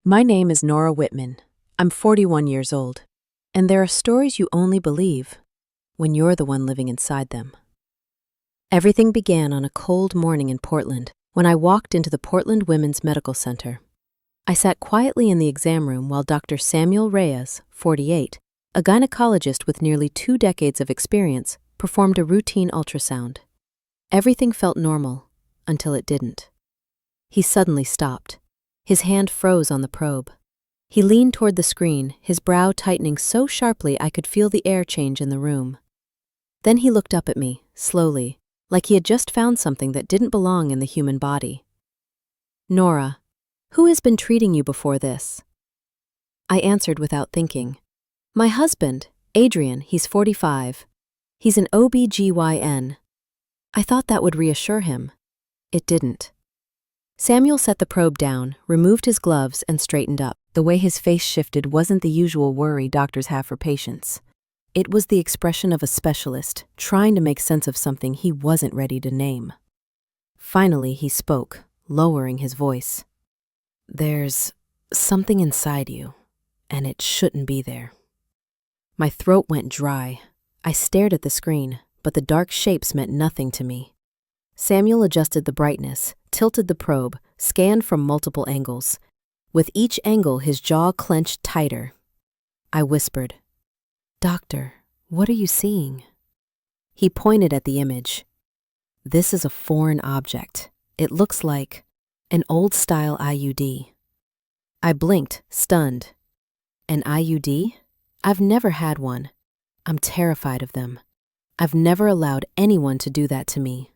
My name is Nora Whitman. I'm 41 years old. And there are stories you only believe when you're the one living inside them. Everything began on a cold morning in Portland when I walked into the Portland Women's Medical Center. I sat quietly in the exam room while Dr. Samuel Reyes, 48, a gynecologist with nearly 2 decades of experience, performed a routine ultrasound. Everything felt normal until it didn't. He suddenly stopped. His hand froze on the probe. He leaned toward the screen, his brow tightening so sharply I could feel the air change in the room. Then he looked up at me, slowly, like he had just found something that didn't belong in the human body. "Nora, who has been treating you before this?" I answered without thinking. "My husband, Adrian, he's 45. He's an OB-GYN. I thought that would reassure him. It didn't. Samuel set the probe down, removed his gloves, and straightened up. The way his face shifted wasn't the usual worry doctors have for patients. It was the expression of a specialist, trying to make sense of something he wasn't ready to name. Finally, he spoke, lowering his voice. "There's something inside you, and it shouldn't be there." My throat went dry. I stared at the screen, but the dark shapes meant nothing to me. Samuel adjusted the brightness, tilted the probe, scanned from multiple angles. With each angle, his jaw clenched tighter. I whispered, "Doctor, what are you seeing?" He pointed at the image. "This is a foreign object. It looks like an old-style IUD." I blinked, stunned. An IUD? I've never had one. I'm terrified of them. I've never allowed anyone to do that to me.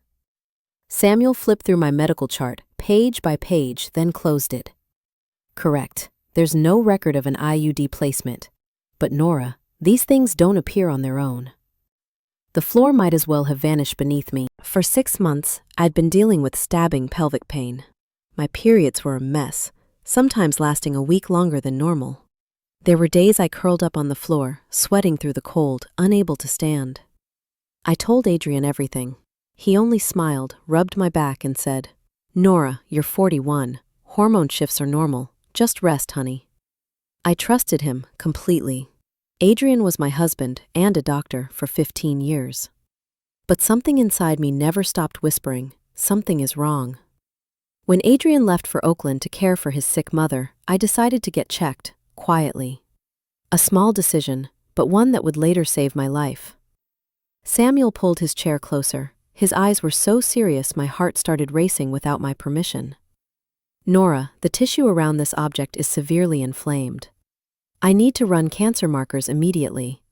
Samuel flipped through my medical chart, page by page, then closed it. "Correct. There's no record of an IUD placement. But Nora, these things don't appear on their own." The floor might as well have vanished beneath me. For 6 months, I'd been dealing with stabbing pelvic pain. My periods were a mess, sometimes lasting a week longer than normal. There were days I curled up on the floor, sweating through the cold, unable to stand. I told Adrian everything. He only smiled, rubbed my back, and said, "Nora, you're 41. Hormone shifts are normal. Just rest, honey." I trusted him completely. Adrian was my husband and a doctor for 15 years. But something inside me never stopped whispering, "Something is wrong." When Adrian left for Oakland to care for his sick mother, I decided to get checked, quietly. A small decision, but one that would later save my life. Samuel pulled his chair closer. His eyes were so serious my heart started racing without my permission. "Nora, the tissue around this object is severely inflamed. I need to run cancer markers immediately."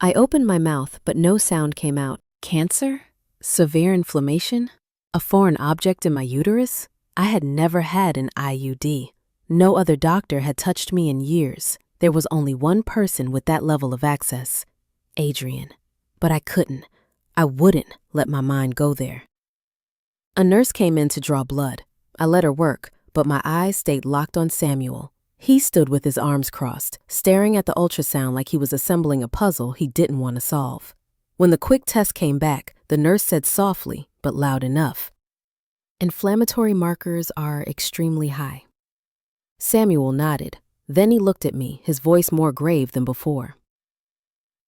I opened my mouth, but no sound came out. Cancer? Severe inflammation? A foreign object in my uterus? I had never had an IUD. No other doctor had touched me in years. There was only one person with that level of access, Adrian. But I couldn't. I wouldn't let my mind go there. A nurse came in to draw blood. I let her work, but my eyes stayed locked on Samuel. He stood with his arms crossed, staring at the ultrasound like he was assembling a puzzle he didn't want to solve. When the quick test came back, the nurse said softly, but loud enough, "Inflammatory markers are extremely high." Samuel nodded. Then he looked at me, his voice more grave than before.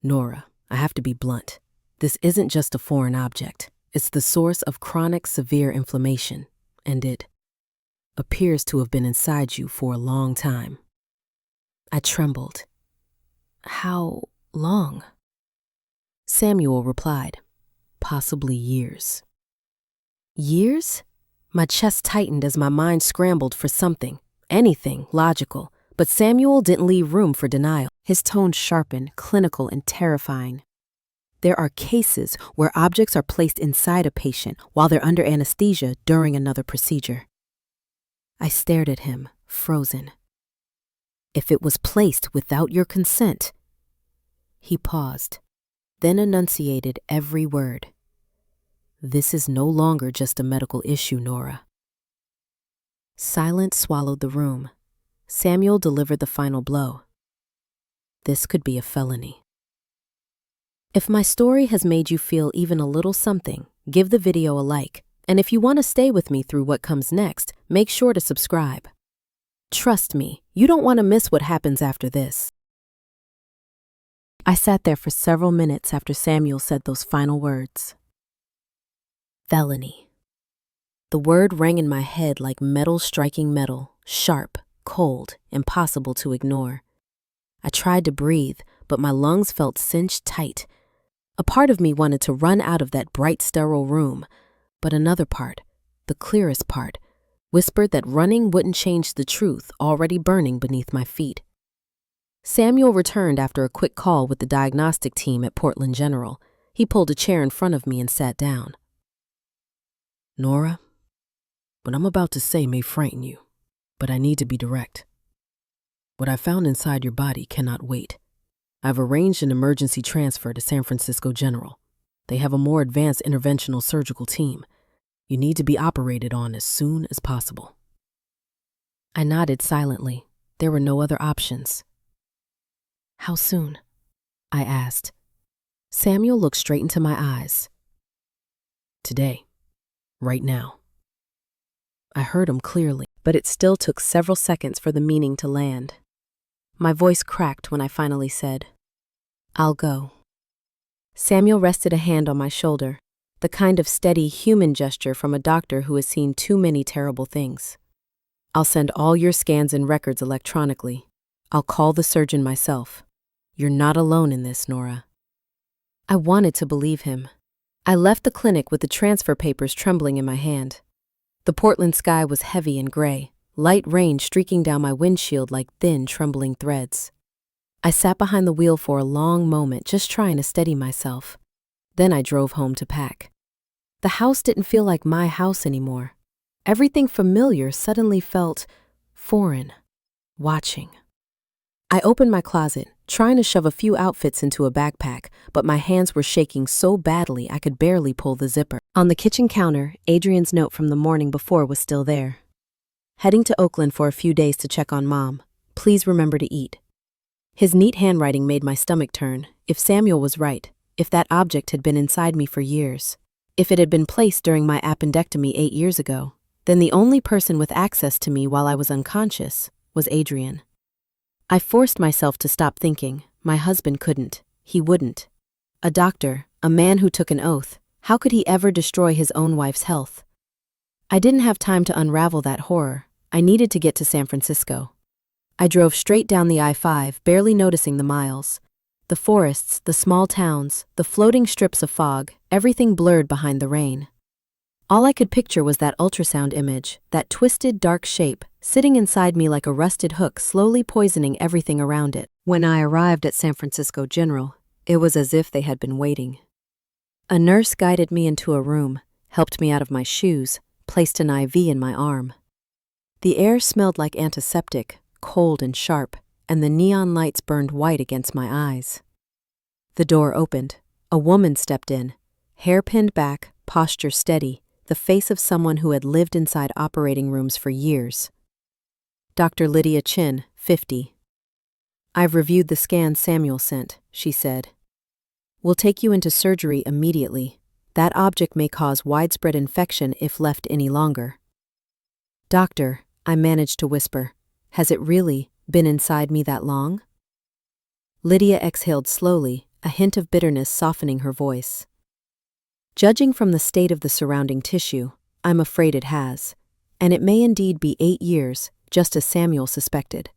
"Nora, I have to be blunt. This isn't just a foreign object. It's the source of chronic severe inflammation, and it appears to have been inside you for a long time." I trembled. "How long?" Samuel replied, "Possibly years." Years? My chest tightened as my mind scrambled for something, anything logical, but Samuel didn't leave room for denial. His tone sharpened, clinical, and terrifying. "There are cases where objects are placed inside a patient while they're under anesthesia during another procedure." I stared at him, frozen. "If it was placed without your consent..." He paused, then enunciated every word. "This is no longer just a medical issue, Nora." Silence swallowed the room. Samuel delivered the final blow. "This could be a felony." If my story has made you feel even a little something, give the video a like. And if you want to stay with me through what comes next, make sure to subscribe. Trust me, you don't want to miss what happens after this." I sat there for several minutes after Samuel said those final words. Felony. The word rang in my head like metal striking metal, sharp, cold, impossible to ignore. I tried to breathe, but my lungs felt cinched tight. A part of me wanted to run out of that bright, sterile room, but another part, the clearest part, whispered that running wouldn't change the truth already burning beneath my feet. Samuel returned after a quick call with the diagnostic team at Portland General. He pulled a chair in front of me and sat down. "Nora, what I'm about to say may frighten you, but I need to be direct. What I found inside your body cannot wait. I've arranged an emergency transfer to San Francisco General. They have a more advanced interventional surgical team. You need to be operated on as soon as possible." I nodded silently. There were no other options. "How soon?" I asked. Samuel looked straight into my eyes. "Today. Right now." I heard him clearly, but it still took several seconds for the meaning to land. My voice cracked when I finally said, "I'll go." Samuel rested a hand on my shoulder, the kind of steady human gesture from a doctor who has seen too many terrible things. "I'll send all your scans and records electronically. I'll call the surgeon myself. You're not alone in this, Nora." I wanted to believe him. I left the clinic with the transfer papers trembling in my hand. The Portland sky was heavy and gray, light rain streaking down my windshield like thin, trembling threads. I sat behind the wheel for a long moment, just trying to steady myself. Then I drove home to pack. The house didn't feel like my house anymore. Everything familiar suddenly felt foreign, watching. I opened my closet, trying to shove a few outfits into a backpack, but my hands were shaking so badly I could barely pull the zipper. On the kitchen counter, Adrian's note from the morning before was still there. "Heading to Oakland for a few days to check on Mom. Please remember to eat." His neat handwriting made my stomach turn. If Samuel was right, if that object had been inside me for years, if it had been placed during my appendectomy 8 years ago, then the only person with access to me while I was unconscious was Adrian. I forced myself to stop thinking. My husband couldn't. He wouldn't. A doctor, a man who took an oath, how could he ever destroy his own wife's health? I didn't have time to unravel that horror. I needed to get to San Francisco. I drove straight down the I-5, barely noticing the miles. The forests, the small towns, the floating strips of fog, everything blurred behind the rain. All I could picture was that ultrasound image, that twisted, dark shape, sitting inside me like a rusted hook, slowly poisoning everything around it. When I arrived at San Francisco General, it was as if they had been waiting. A nurse guided me into a room, helped me out of my shoes, placed an IV in my arm. The air smelled like antiseptic, cold and sharp, and the neon lights burned white against my eyes. The door opened. A woman stepped in, hair pinned back, posture steady, the face of someone who had lived inside operating rooms for years. Dr. Lydia Chin, 50. "I've reviewed the scans Samuel sent," she said. "We'll take you into surgery immediately. That object may cause widespread infection if left any longer." "Doctor," I managed to whisper, "has it really been inside me that long?" Lydia exhaled slowly, a hint of bitterness softening her voice. "Judging from the state of the surrounding tissue, I'm afraid it has, and it may indeed be 8 years, just as Samuel suspected."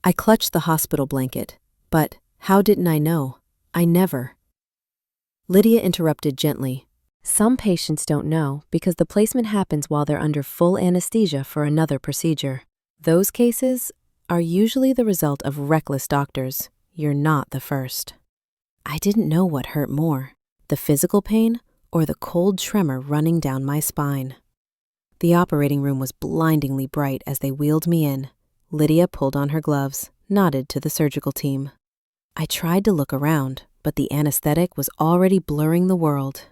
I clutched the hospital blanket, but how didn't I know? I never. Lydia interrupted gently. "Some patients don't know because the placement happens while they're under full anesthesia for another procedure. Those cases are usually the result of reckless doctors. You're not the first." I didn't know what hurt more, the physical pain or the cold tremor running down my spine. The operating room was blindingly bright as they wheeled me in. Lydia pulled on her gloves, nodded to the surgical team. I tried to look around, but the anesthetic was already blurring the world.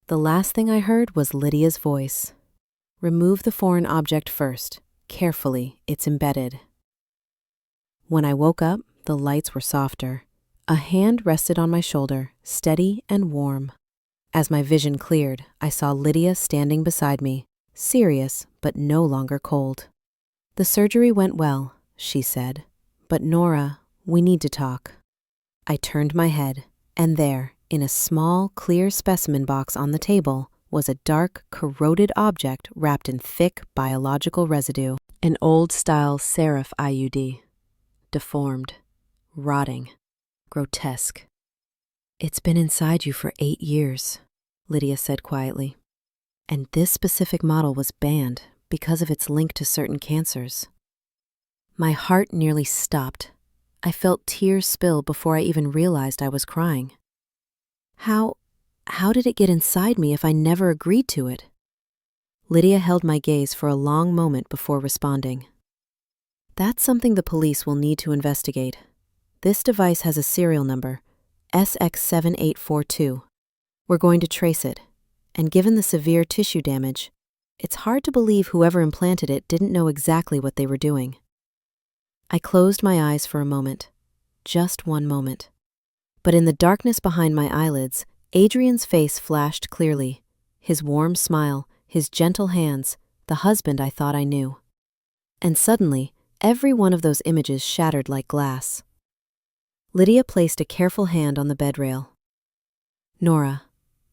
The last thing I heard was Lydia's voice. "Remove the foreign object first. Carefully, it's embedded." When I woke up, the lights were softer. A hand rested on my shoulder, steady and warm. As my vision cleared, I saw Lydia standing beside me, serious but no longer cold. "The surgery went well," she said. "But Nora, we need to talk." I turned my head, and there, in a small, clear specimen box on the table, was a dark, corroded object wrapped in thick biological residue. An old-style Seraph IUD. Deformed, rotting, grotesque. "It's been inside you for 8 years, Lydia said quietly. "And this specific model was banned because of its link to certain cancers." My heart nearly stopped. I felt tears spill before I even realized I was crying. How did it get inside me if I never agreed to it? Lydia held my gaze for a long moment before responding. "That's something the police will need to investigate. This device has a serial number, SX7842. We're going to trace it, and given the severe tissue damage, it's hard to believe whoever implanted it didn't know exactly what they were doing." I closed my eyes for a moment, just one moment. But in the darkness behind my eyelids, Adrian's face flashed clearly, his warm smile, his gentle hands, the husband I thought I knew. And suddenly, every one of those images shattered like glass. Lydia placed a careful hand on the bed rail. "Nora,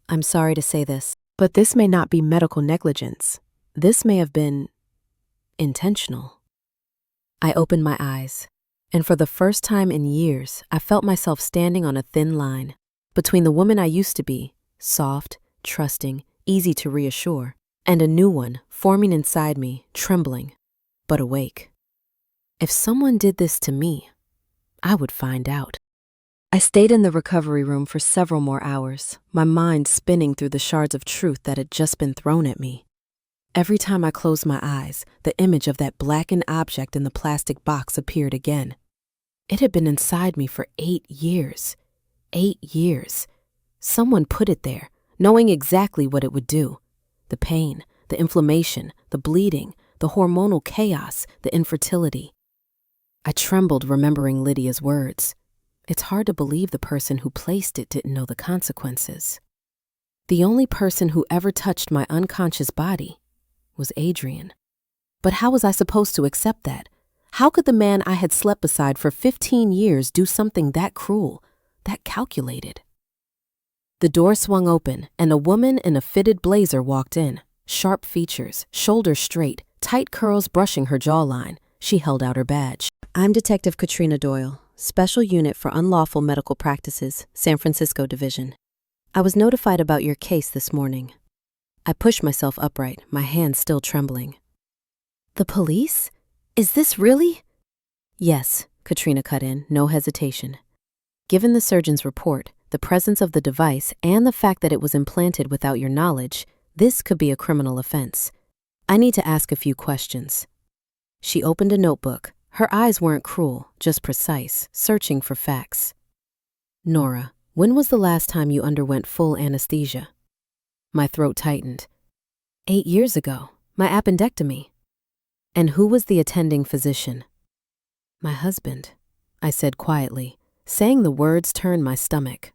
I'm sorry to say this, but this may not be medical negligence. This may have been intentional." I opened my eyes, and for the first time in years, I felt myself standing on a thin line between the woman I used to be, soft, trusting, easy to reassure, and a new one forming inside me, trembling, but awake. If someone did this to me, I would find out. I stayed in the recovery room for several more hours, my mind spinning through the shards of truth that had just been thrown at me. Every time I closed my eyes, the image of that blackened object in the plastic box appeared again. It had been inside me for 8 years. 8 years. Someone put it there, knowing exactly what it would do. The pain, the inflammation, the bleeding, the hormonal chaos, the infertility. I trembled remembering Lydia's words. It's hard to believe the person who placed it didn't know the consequences. The only person who ever touched my unconscious body was Adrian. But how was I supposed to accept that? How could the man I had slept beside for 15 years do something that cruel, that calculated? The door swung open, and a woman in a fitted blazer walked in, sharp features, shoulders straight, tight curls brushing her jawline. She held out her badge. "I'm Detective Katrina Doyle, Special Unit for Unlawful Medical Practices, San Francisco Division. I was notified about your case this morning." I pushed myself upright, my hands still trembling. "The police? Is this really?" "Yes," Katrina cut in, no hesitation. "Given the surgeon's report, the presence of the device, and the fact that it was implanted without your knowledge, this could be a criminal offense. I need to ask a few questions." She opened a notebook. Her eyes weren't cruel, just precise, searching for facts. "Nora, when was the last time you underwent full anesthesia?" My throat tightened. 8 years ago, my appendectomy." "And who was the attending physician?" "My husband," I said quietly. Saying the words turned my stomach.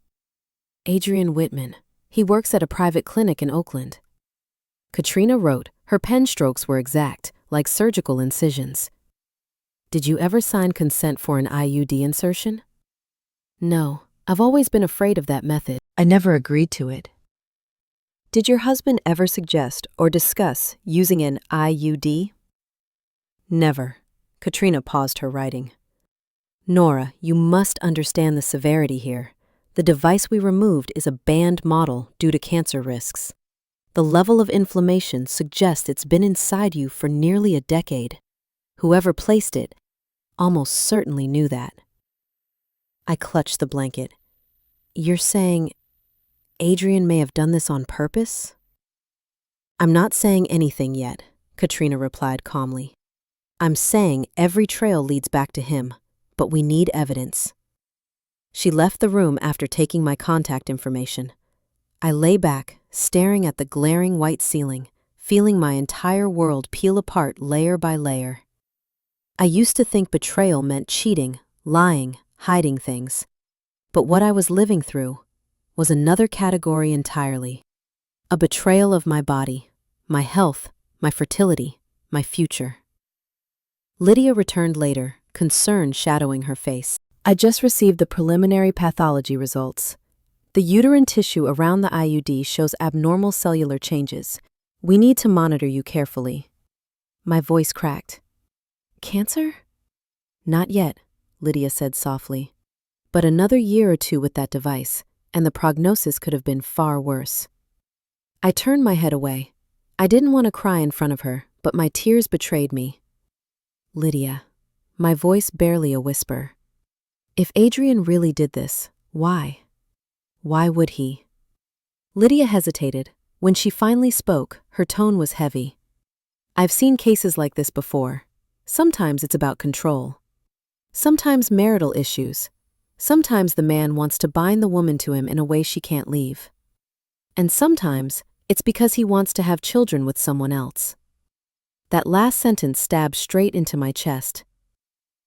"Adrian Whitman. He works at a private clinic in Oakland." Katrina wrote. Her pen strokes were exact, like surgical incisions. "Did you ever sign consent for an IUD insertion?" "No, I've always been afraid of that method. I never agreed to it." "Did your husband ever suggest or discuss using an IUD?" "Never." Katrina paused her writing. "Nora, you must understand the severity here. The device we removed is a banned model due to cancer risks. The level of inflammation suggests it's been inside you for nearly a decade. Whoever placed it almost certainly knew that." I clutched the blanket. "You're saying Adrian may have done this on purpose?" "I'm not saying anything yet," Katrina replied calmly. "I'm saying every trail leads back to him, but we need evidence." She left the room after taking my contact information. I lay back, staring at the glaring white ceiling, feeling my entire world peel apart layer by layer. I used to think betrayal meant cheating, lying, hiding things. But what I was living through was another category entirely. A betrayal of my body, my health, my fertility, my future. Lydia returned later, concern shadowing her face. I just received the preliminary pathology results. The uterine tissue around the IUD shows abnormal cellular changes. We need to monitor you carefully. My voice cracked. Cancer? Not yet, Lydia said softly. But another year or two with that device, and the prognosis could have been far worse. I turned my head away. I didn't want to cry in front of her, but my tears betrayed me. Lydia, my voice barely a whisper. If Adrian really did this, why? Why would he? Lydia hesitated. When she finally spoke, her tone was heavy. I've seen cases like this before. Sometimes it's about control. Sometimes marital issues. Sometimes the man wants to bind the woman to him in a way she can't leave. And sometimes it's because he wants to have children with someone else. That last sentence stabbed straight into my chest.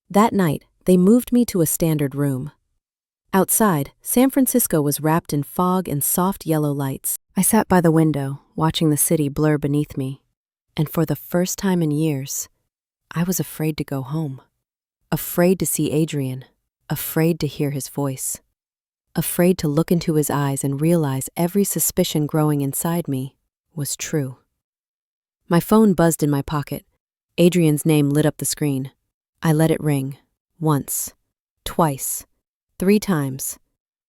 That night, they moved me to a standard room. Outside, San Francisco was wrapped in fog and soft yellow lights. I sat by the window, watching the city blur beneath me. And for the first time in years, I was afraid to go home. Afraid to see Adrian. Afraid to hear his voice. Afraid to look into his eyes and realize every suspicion growing inside me was true. My phone buzzed in my pocket. Adrian's name lit up the screen. I let it ring. Once. Twice. 3 times.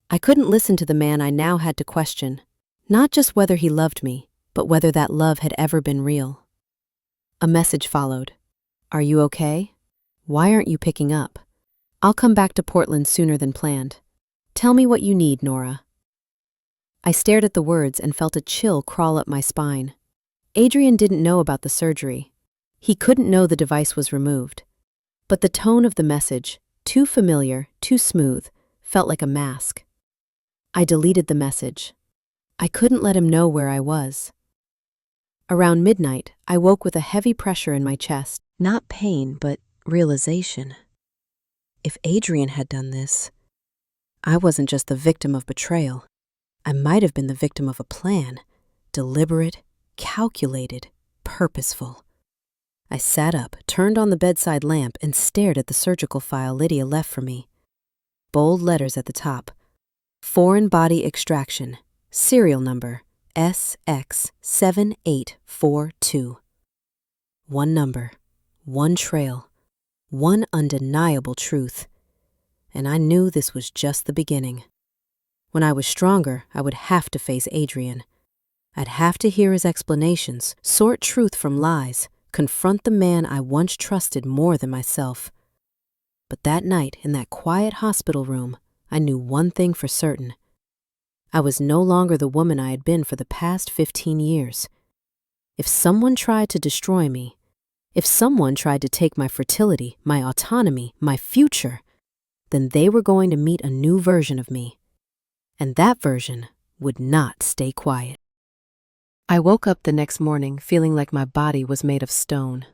I couldn't listen to the man I now had to question. Not just whether he loved me, but whether that love had ever been real. A message followed. Are you okay? Why aren't you picking up? I'll come back to Portland sooner than planned. Tell me what you need, Nora. I stared at the words and felt a chill crawl up my spine. Adrian didn't know about the surgery. He couldn't know the device was removed. But the tone of the message, too familiar, too smooth, felt like a mask. I deleted the message. I couldn't let him know where I was. Around midnight, I woke with a heavy pressure in my chest. Not pain, but realization. If Adrian had done this, I wasn't just the victim of betrayal. I might have been the victim of a plan, deliberate, calculated, purposeful. I sat up, turned on the bedside lamp, and stared at the surgical file Lydia left for me. Bold letters at the top. Foreign body extraction. Serial number SX7842. One number, one trail, one undeniable truth. And I knew this was just the beginning. When I was stronger, I would have to face Adrian. I'd have to hear his explanations, sort truth from lies, confront the man I once trusted more than myself. But that night, in that quiet hospital room, I knew one thing for certain. I was no longer the woman I had been for the past 15 years. If someone tried to destroy me, if someone tried to take my fertility, my autonomy, my future, then they were going to meet a new version of me. And that version would not stay quiet. I woke up the next morning feeling like my body was made of stone.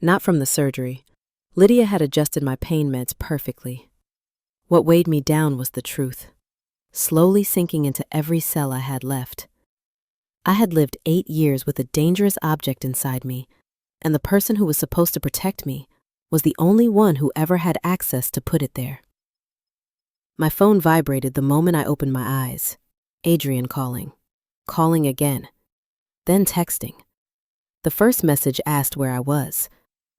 Not from the surgery. Lydia had adjusted my pain meds perfectly. What weighed me down was the truth, slowly sinking into every cell I had left. I had lived 8 years with a dangerous object inside me, and the person who was supposed to protect me was the only one who ever had access to put it there. My phone vibrated the moment I opened my eyes. Adrian calling. Calling again. Then texting. The first message asked where I was.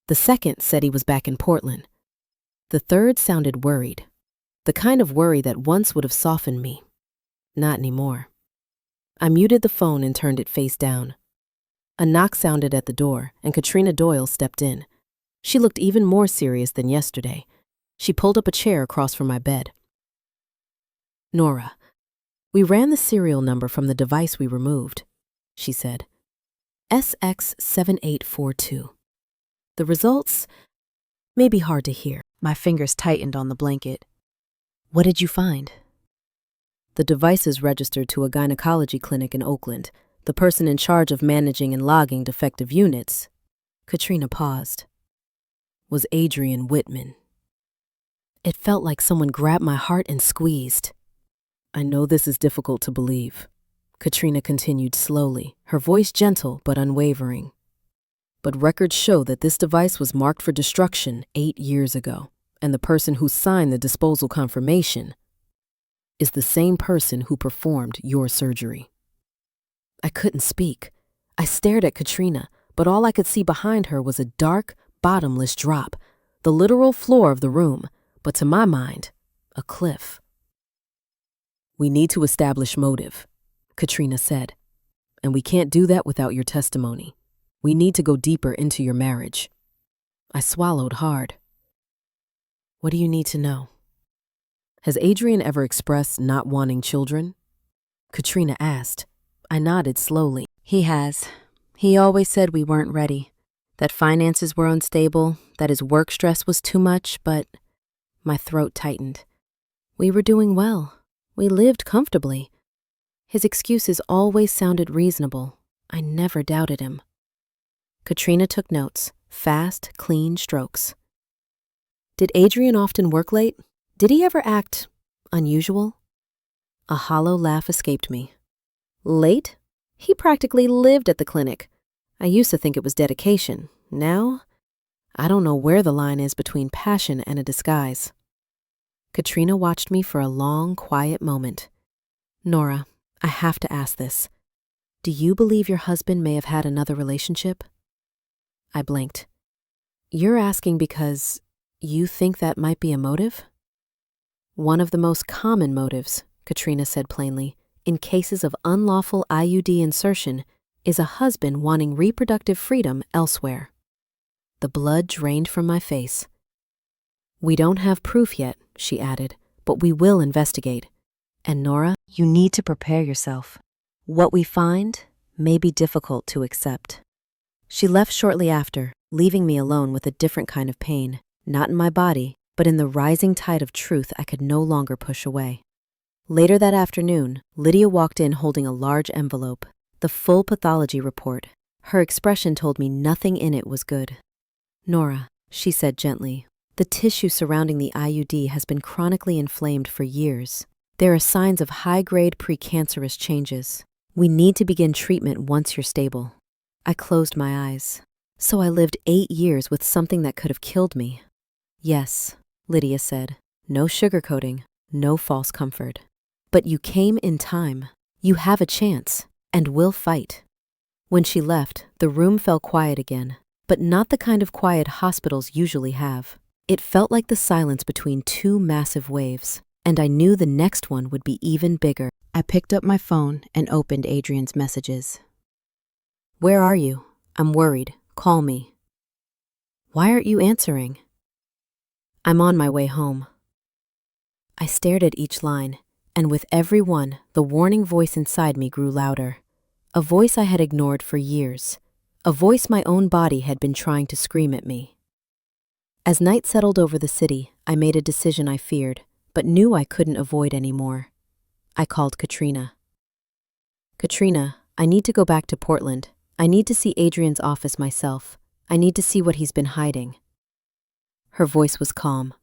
The second said he was back in Portland. The third sounded worried. The kind of worry that once would have softened me. Not anymore. I muted the phone and turned it face down. A knock sounded at the door, and Katrina Doyle stepped in. She looked even more serious than yesterday. She pulled up a chair across from my bed. Nora, we ran the serial number from the device we removed, she said. SX7842. The results may be hard to hear. My fingers tightened on the blanket. What did you find? The device is registered to a gynecology clinic in Oakland. The person in charge of managing and logging defective units, Katrina paused, was Adrian Whitman. It felt like someone grabbed my heart and squeezed. I know this is difficult to believe, Katrina continued slowly, her voice gentle but unwavering. But records show that this device was marked for destruction 8 years ago, and the person who signed the disposal confirmation is the same person who performed your surgery. I couldn't speak. I stared at Katrina, but all I could see behind her was a dark, bottomless drop, the literal floor of the room, but to my mind, a cliff. "We need to establish motive," Katrina said, "and we can't do that without your testimony. We need to go deeper into your marriage." I swallowed hard. "What do you need to know?" "Has Adrian ever expressed not wanting children?" Katrina asked. I nodded slowly. He has. He always said we weren't ready, that finances were unstable, that his work stress was too much, but my throat tightened. We were doing well. We lived comfortably. His excuses always sounded reasonable. I never doubted him. Katrina took notes, fast, clean strokes. "Did Adrian often work late? Did he ever act unusual?" A hollow laugh escaped me. "Late? He practically lived at the clinic. I used to think it was dedication. Now, I don't know where the line is between passion and a disguise." Katrina watched me for a long, quiet moment. "Nora, I have to ask this. Do you believe your husband may have had another relationship?" I blinked. "You're asking because you think that might be a motive?" "One of the most common motives," Katrina said plainly, "in cases of unlawful IUD insertion is a husband wanting reproductive freedom elsewhere." The blood drained from my face. "We don't have proof yet," she added, "but we will investigate. And Nora, you need to prepare yourself. What we find may be difficult to accept." She left shortly after, leaving me alone with a different kind of pain, not in my body, but in the rising tide of truth I could no longer push away. Later that afternoon, Lydia walked in holding a large envelope, the full pathology report. Her expression told me nothing in it was good. "Nora," she said gently, "the tissue surrounding the IUD has been chronically inflamed for years. There are signs of high-grade precancerous changes. We need to begin treatment once you're stable." I closed my eyes. So I lived 8 years with something that could have killed me. "Yes," Lydia said, "no sugarcoating, no false comfort. But you came in time. You have a chance, and we'll fight." When she left, the room fell quiet again, but not the kind of quiet hospitals usually have. It felt like the silence between two massive waves, and I knew the next one would be even bigger. I picked up my phone and opened Adrian's messages. "Where are you? I'm worried. Call me." "Why aren't you answering?" "I'm on my way home." I stared at each line, and with every one, the warning voice inside me grew louder. A voice I had ignored for years. A voice my own body had been trying to scream at me. As night settled over the city, I made a decision I feared, but knew I couldn't avoid anymore. I called Katrina. "Katrina, I need to go back to Portland. I need to see Adrian's office myself. I need to see what he's been hiding." Her voice was calm.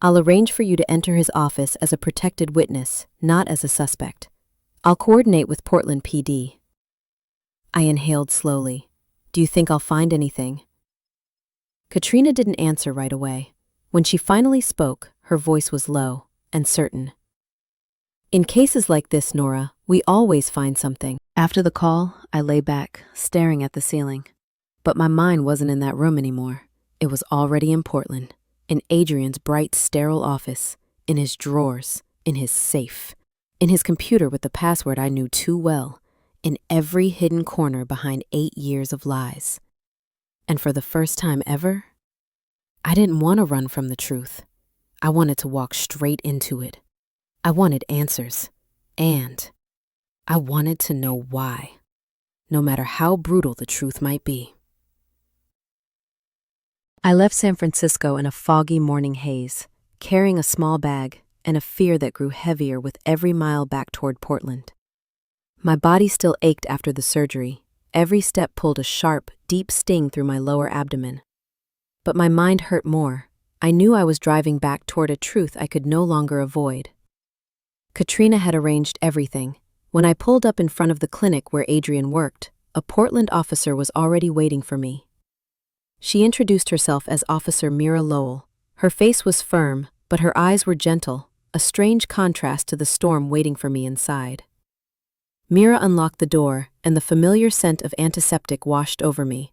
"I'll arrange for you to enter his office as a protected witness, not as a suspect. I'll coordinate with Portland PD." I inhaled slowly. "Do you think I'll find anything?" Katrina didn't answer right away. When she finally spoke, her voice was low and certain. "In cases like this, Nora, we always find something." After the call, I lay back, staring at the ceiling. But my mind wasn't in that room anymore. It was already in Portland, in Adrian's bright, sterile office, in his drawers, in his safe, in his computer with the password I knew too well, in every hidden corner behind 8 years of lies. And for the first time ever, I didn't want to run from the truth. I wanted to walk straight into it. I wanted answers, and I wanted to know why, no matter how brutal the truth might be. I left San Francisco in a foggy morning haze, carrying a small bag and a fear that grew heavier with every mile back toward Portland. My body still ached after the surgery. Every step pulled a sharp, deep sting through my lower abdomen. But my mind hurt more. I knew I was driving back toward a truth I could no longer avoid. Katrina had arranged everything. When I pulled up in front of the clinic where Adrian worked, a Portland officer was already waiting for me. She introduced herself as Officer Mira Lowell. Her face was firm, but her eyes were gentle, a strange contrast to the storm waiting for me inside. Mira unlocked the door, and the familiar scent of antiseptic washed over me.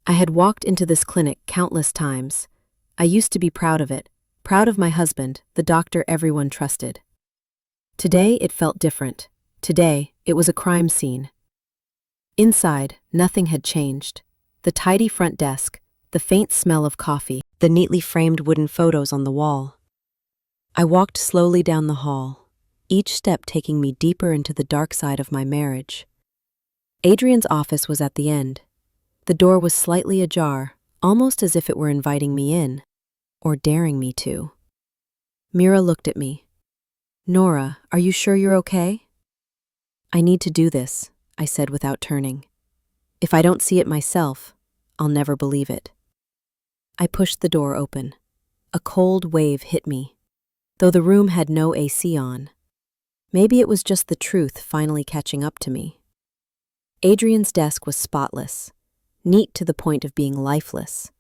I had walked into this clinic countless times. I used to be proud of it, proud of my husband, the doctor everyone trusted. Today it felt different. Today it was a crime scene. Inside, nothing had changed. The tidy front desk, the faint smell of coffee, the neatly framed wooden photos on the wall. I walked slowly down the hall, each step taking me deeper into the dark side of my marriage. Adrian's office was at the end. The door was slightly ajar, almost as if it were inviting me in, or daring me to. Mira looked at me. "Nora, are you sure you're okay?" "I need to do this," I said without turning. "If I don't see it myself, I'll never believe it." I pushed the door open. A cold wave hit me, though the room had no AC on. Maybe it was just the truth finally catching up to me. Adrian's desk was spotless, neat to the point of being lifeless.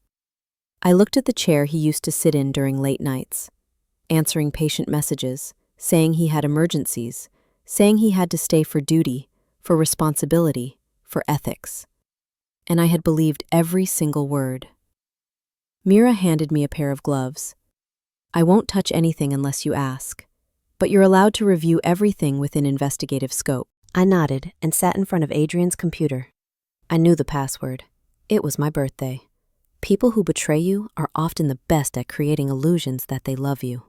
I looked at the chair he used to sit in during late nights, answering patient messages, saying he had emergencies, saying he had to stay for duty, for responsibility, for ethics. And I had believed every single word. Mira handed me a pair of gloves. "I won't touch anything unless you ask, but you're allowed to review everything within investigative scope." I nodded and sat in front of Adrian's computer. I knew the password. It was my birthday. People who betray you are often the best at creating illusions that they love you.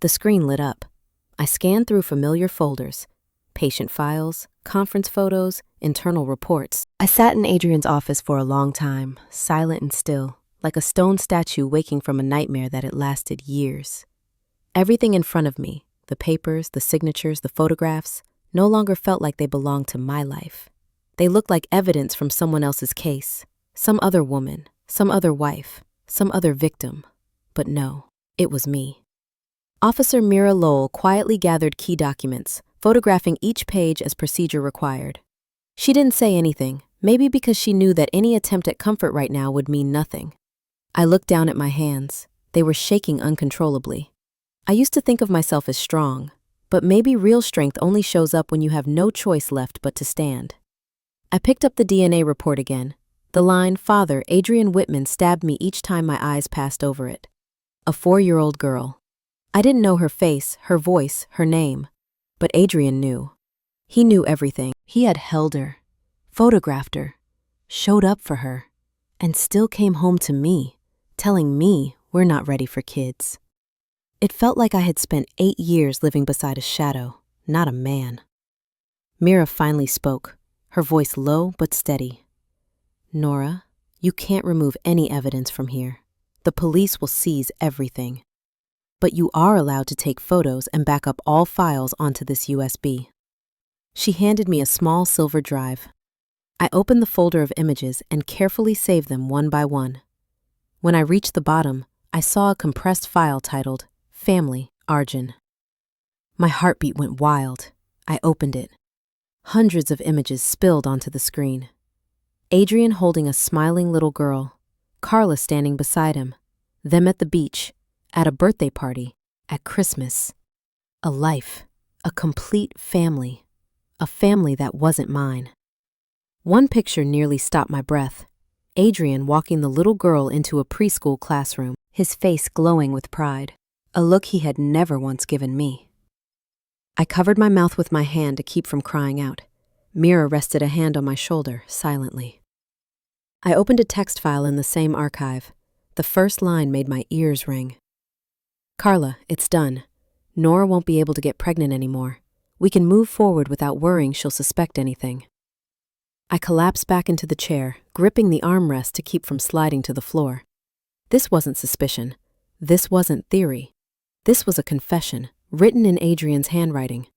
The screen lit up. I scanned through familiar folders, patient files, conference photos, internal reports. I sat in Adrian's office for a long time, silent and still, like a stone statue waking from a nightmare that had lasted years. Everything in front of me, the papers, the signatures, the photographs, no longer felt like they belonged to my life. They looked like evidence from someone else's case, some other woman, some other wife, some other victim. But no, it was me. Officer Mira Lowell quietly gathered key documents, photographing each page as procedure required. She didn't say anything, maybe because she knew that any attempt at comfort right now would mean nothing. I looked down at my hands. They were shaking uncontrollably. I used to think of myself as strong, but maybe real strength only shows up when you have no choice left but to stand. I picked up the DNA report again. The line, "Father, Adrian Whitman," stabbed me each time my eyes passed over it. A 4-year-old girl. I didn't know her face, her voice, her name, but Adrian knew. He knew everything. He had held her, photographed her, showed up for her, and still came home to me, telling me we're not ready for kids. It felt like I had spent 8 years living beside a shadow, not a man. Mira finally spoke, her voice low but steady. "Nora, you can't remove any evidence from here. The police will seize everything. But you are allowed to take photos and back up all files onto this USB." She handed me a small silver drive. I opened the folder of images and carefully saved them one by one. When I reached the bottom, I saw a compressed file titled "Family, Arjun." My heartbeat went wild. I opened it. Hundreds of images spilled onto the screen. Adrian holding a smiling little girl, Carla standing beside him, them at the beach, at a birthday party, at Christmas. A life, a complete family, a family that wasn't mine. One picture nearly stopped my breath. Adrian walking the little girl into a preschool classroom, his face glowing with pride, a look he had never once given me. I covered my mouth with my hand to keep from crying out. Mira rested a hand on my shoulder, silently. I opened a text file in the same archive. The first line made my ears ring. "Carla, it's done. Nora won't be able to get pregnant anymore. We can move forward without worrying she'll suspect anything." I collapsed back into the chair, gripping the armrest to keep from sliding to the floor. This wasn't suspicion. This wasn't theory. This was a confession, written in Adrian's handwriting.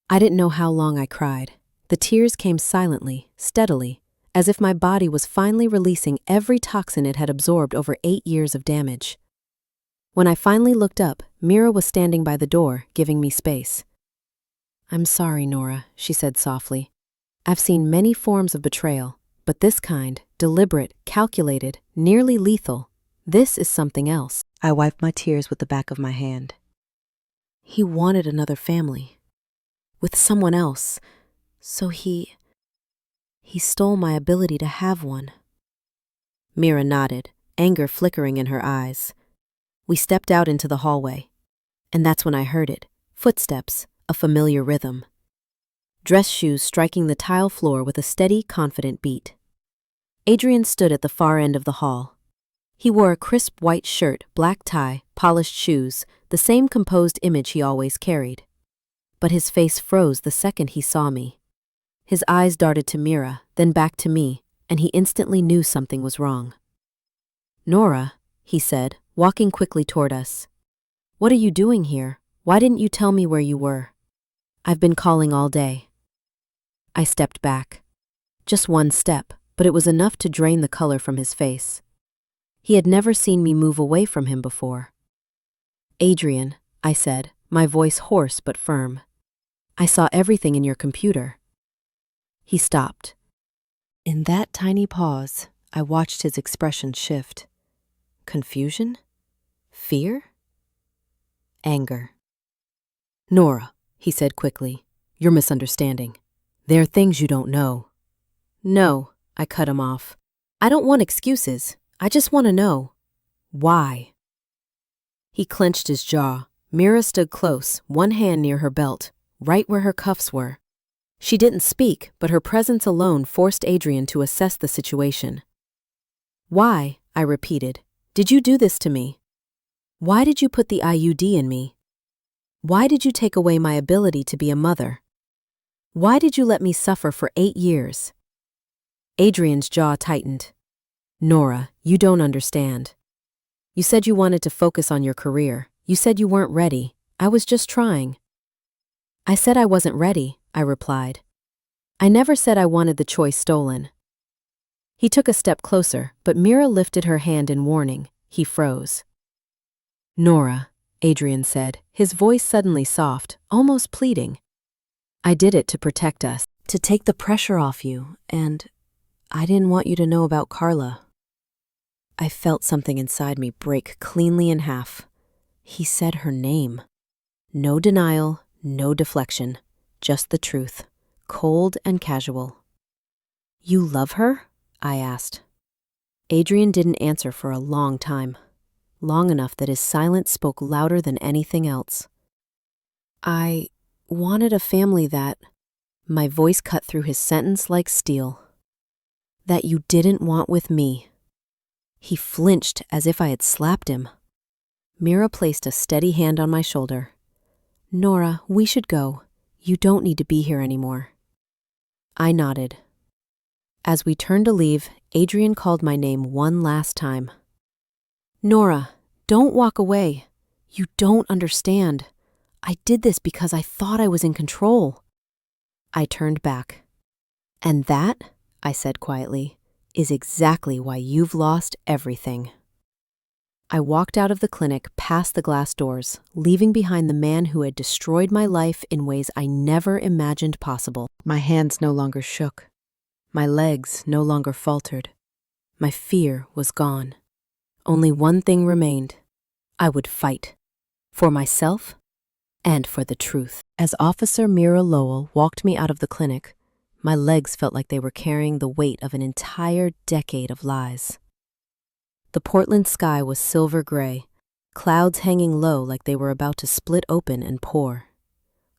I didn't know how long I cried. The tears came silently, steadily, as if my body was finally releasing every toxin it had absorbed over 8 years of damage. When I finally looked up, Mira was standing by the door, giving me space. "I'm sorry, Nora," she said softly. I've seen many forms of betrayal, but this kind, deliberate, calculated, nearly lethal, this is something else. I wiped my tears with the back of my hand. He wanted another family. With someone else. So he stole my ability to have one. Mira nodded, anger flickering in her eyes. We stepped out into the hallway. And that's when I heard it. Footsteps, a familiar rhythm. Dress shoes striking the tile floor with a steady, confident beat. Adrian stood at the far end of the hall. He wore a crisp white shirt, black tie, polished shoes, the same composed image he always carried. But his face froze the second he saw me. His eyes darted to Mira, then back to me, and he instantly knew something was wrong. "Nora," he said, walking quickly toward us. "What are you doing here? Why didn't you tell me where you were? I've been calling all day." I stepped back. Just one step, but it was enough to drain the color from his face. He had never seen me move away from him before. "Adrian," I said, my voice hoarse but firm. "I saw everything in your computer." He stopped. In that tiny pause, I watched his expression shift. Confusion? Fear? Anger. "Nora," he said quickly, "you're misunderstanding. There are things you don't know." "No," I cut him off. "I don't want excuses. I just want to know. Why?" He clenched his jaw. Mira stood close, one hand near her belt, right where her cuffs were. She didn't speak, but her presence alone forced Adrian to assess the situation. "Why?" I repeated. "Did you do this to me? Why did you put the IUD in me? Why did you take away my ability to be a mother? Why did you let me suffer for 8 years?" Adrian's jaw tightened. "Nora, you don't understand. You said you wanted to focus on your career. You said you weren't ready. I was just trying." "I said I wasn't ready," I replied. "I never said I wanted the choice stolen." He took a step closer, but Mira lifted her hand in warning. He froze. "Nora," Adrian said, his voice suddenly soft, almost pleading. "I did it to protect us, to take the pressure off you, and I didn't want you to know about Carla." I felt something inside me break cleanly in half. He said her name. No denial, no deflection, just the truth, cold and casual. "You love her?" I asked. Adrian didn't answer for a long time, long enough that his silence spoke louder than anything else. "I wanted a family that," my voice cut through his sentence like steel, "that you didn't want with me." He flinched as if I had slapped him. Mira placed a steady hand on my shoulder. "Nora, we should go. You don't need to be here anymore." I nodded. As we turned to leave, Adrian called my name one last time. "Nora, don't walk away. You don't understand. I did this because I thought I was in control." I turned back. "And that," I said quietly, "is exactly why you've lost everything." I walked out of the clinic past the glass doors, leaving behind the man who had destroyed my life in ways I never imagined possible. My hands no longer shook. My legs no longer faltered. My fear was gone. Only one thing remained. I would fight. For myself and for the truth. As Officer Mira Lowell walked me out of the clinic, my legs felt like they were carrying the weight of an entire decade of lies. The Portland sky was silver gray, clouds hanging low like they were about to split open and pour.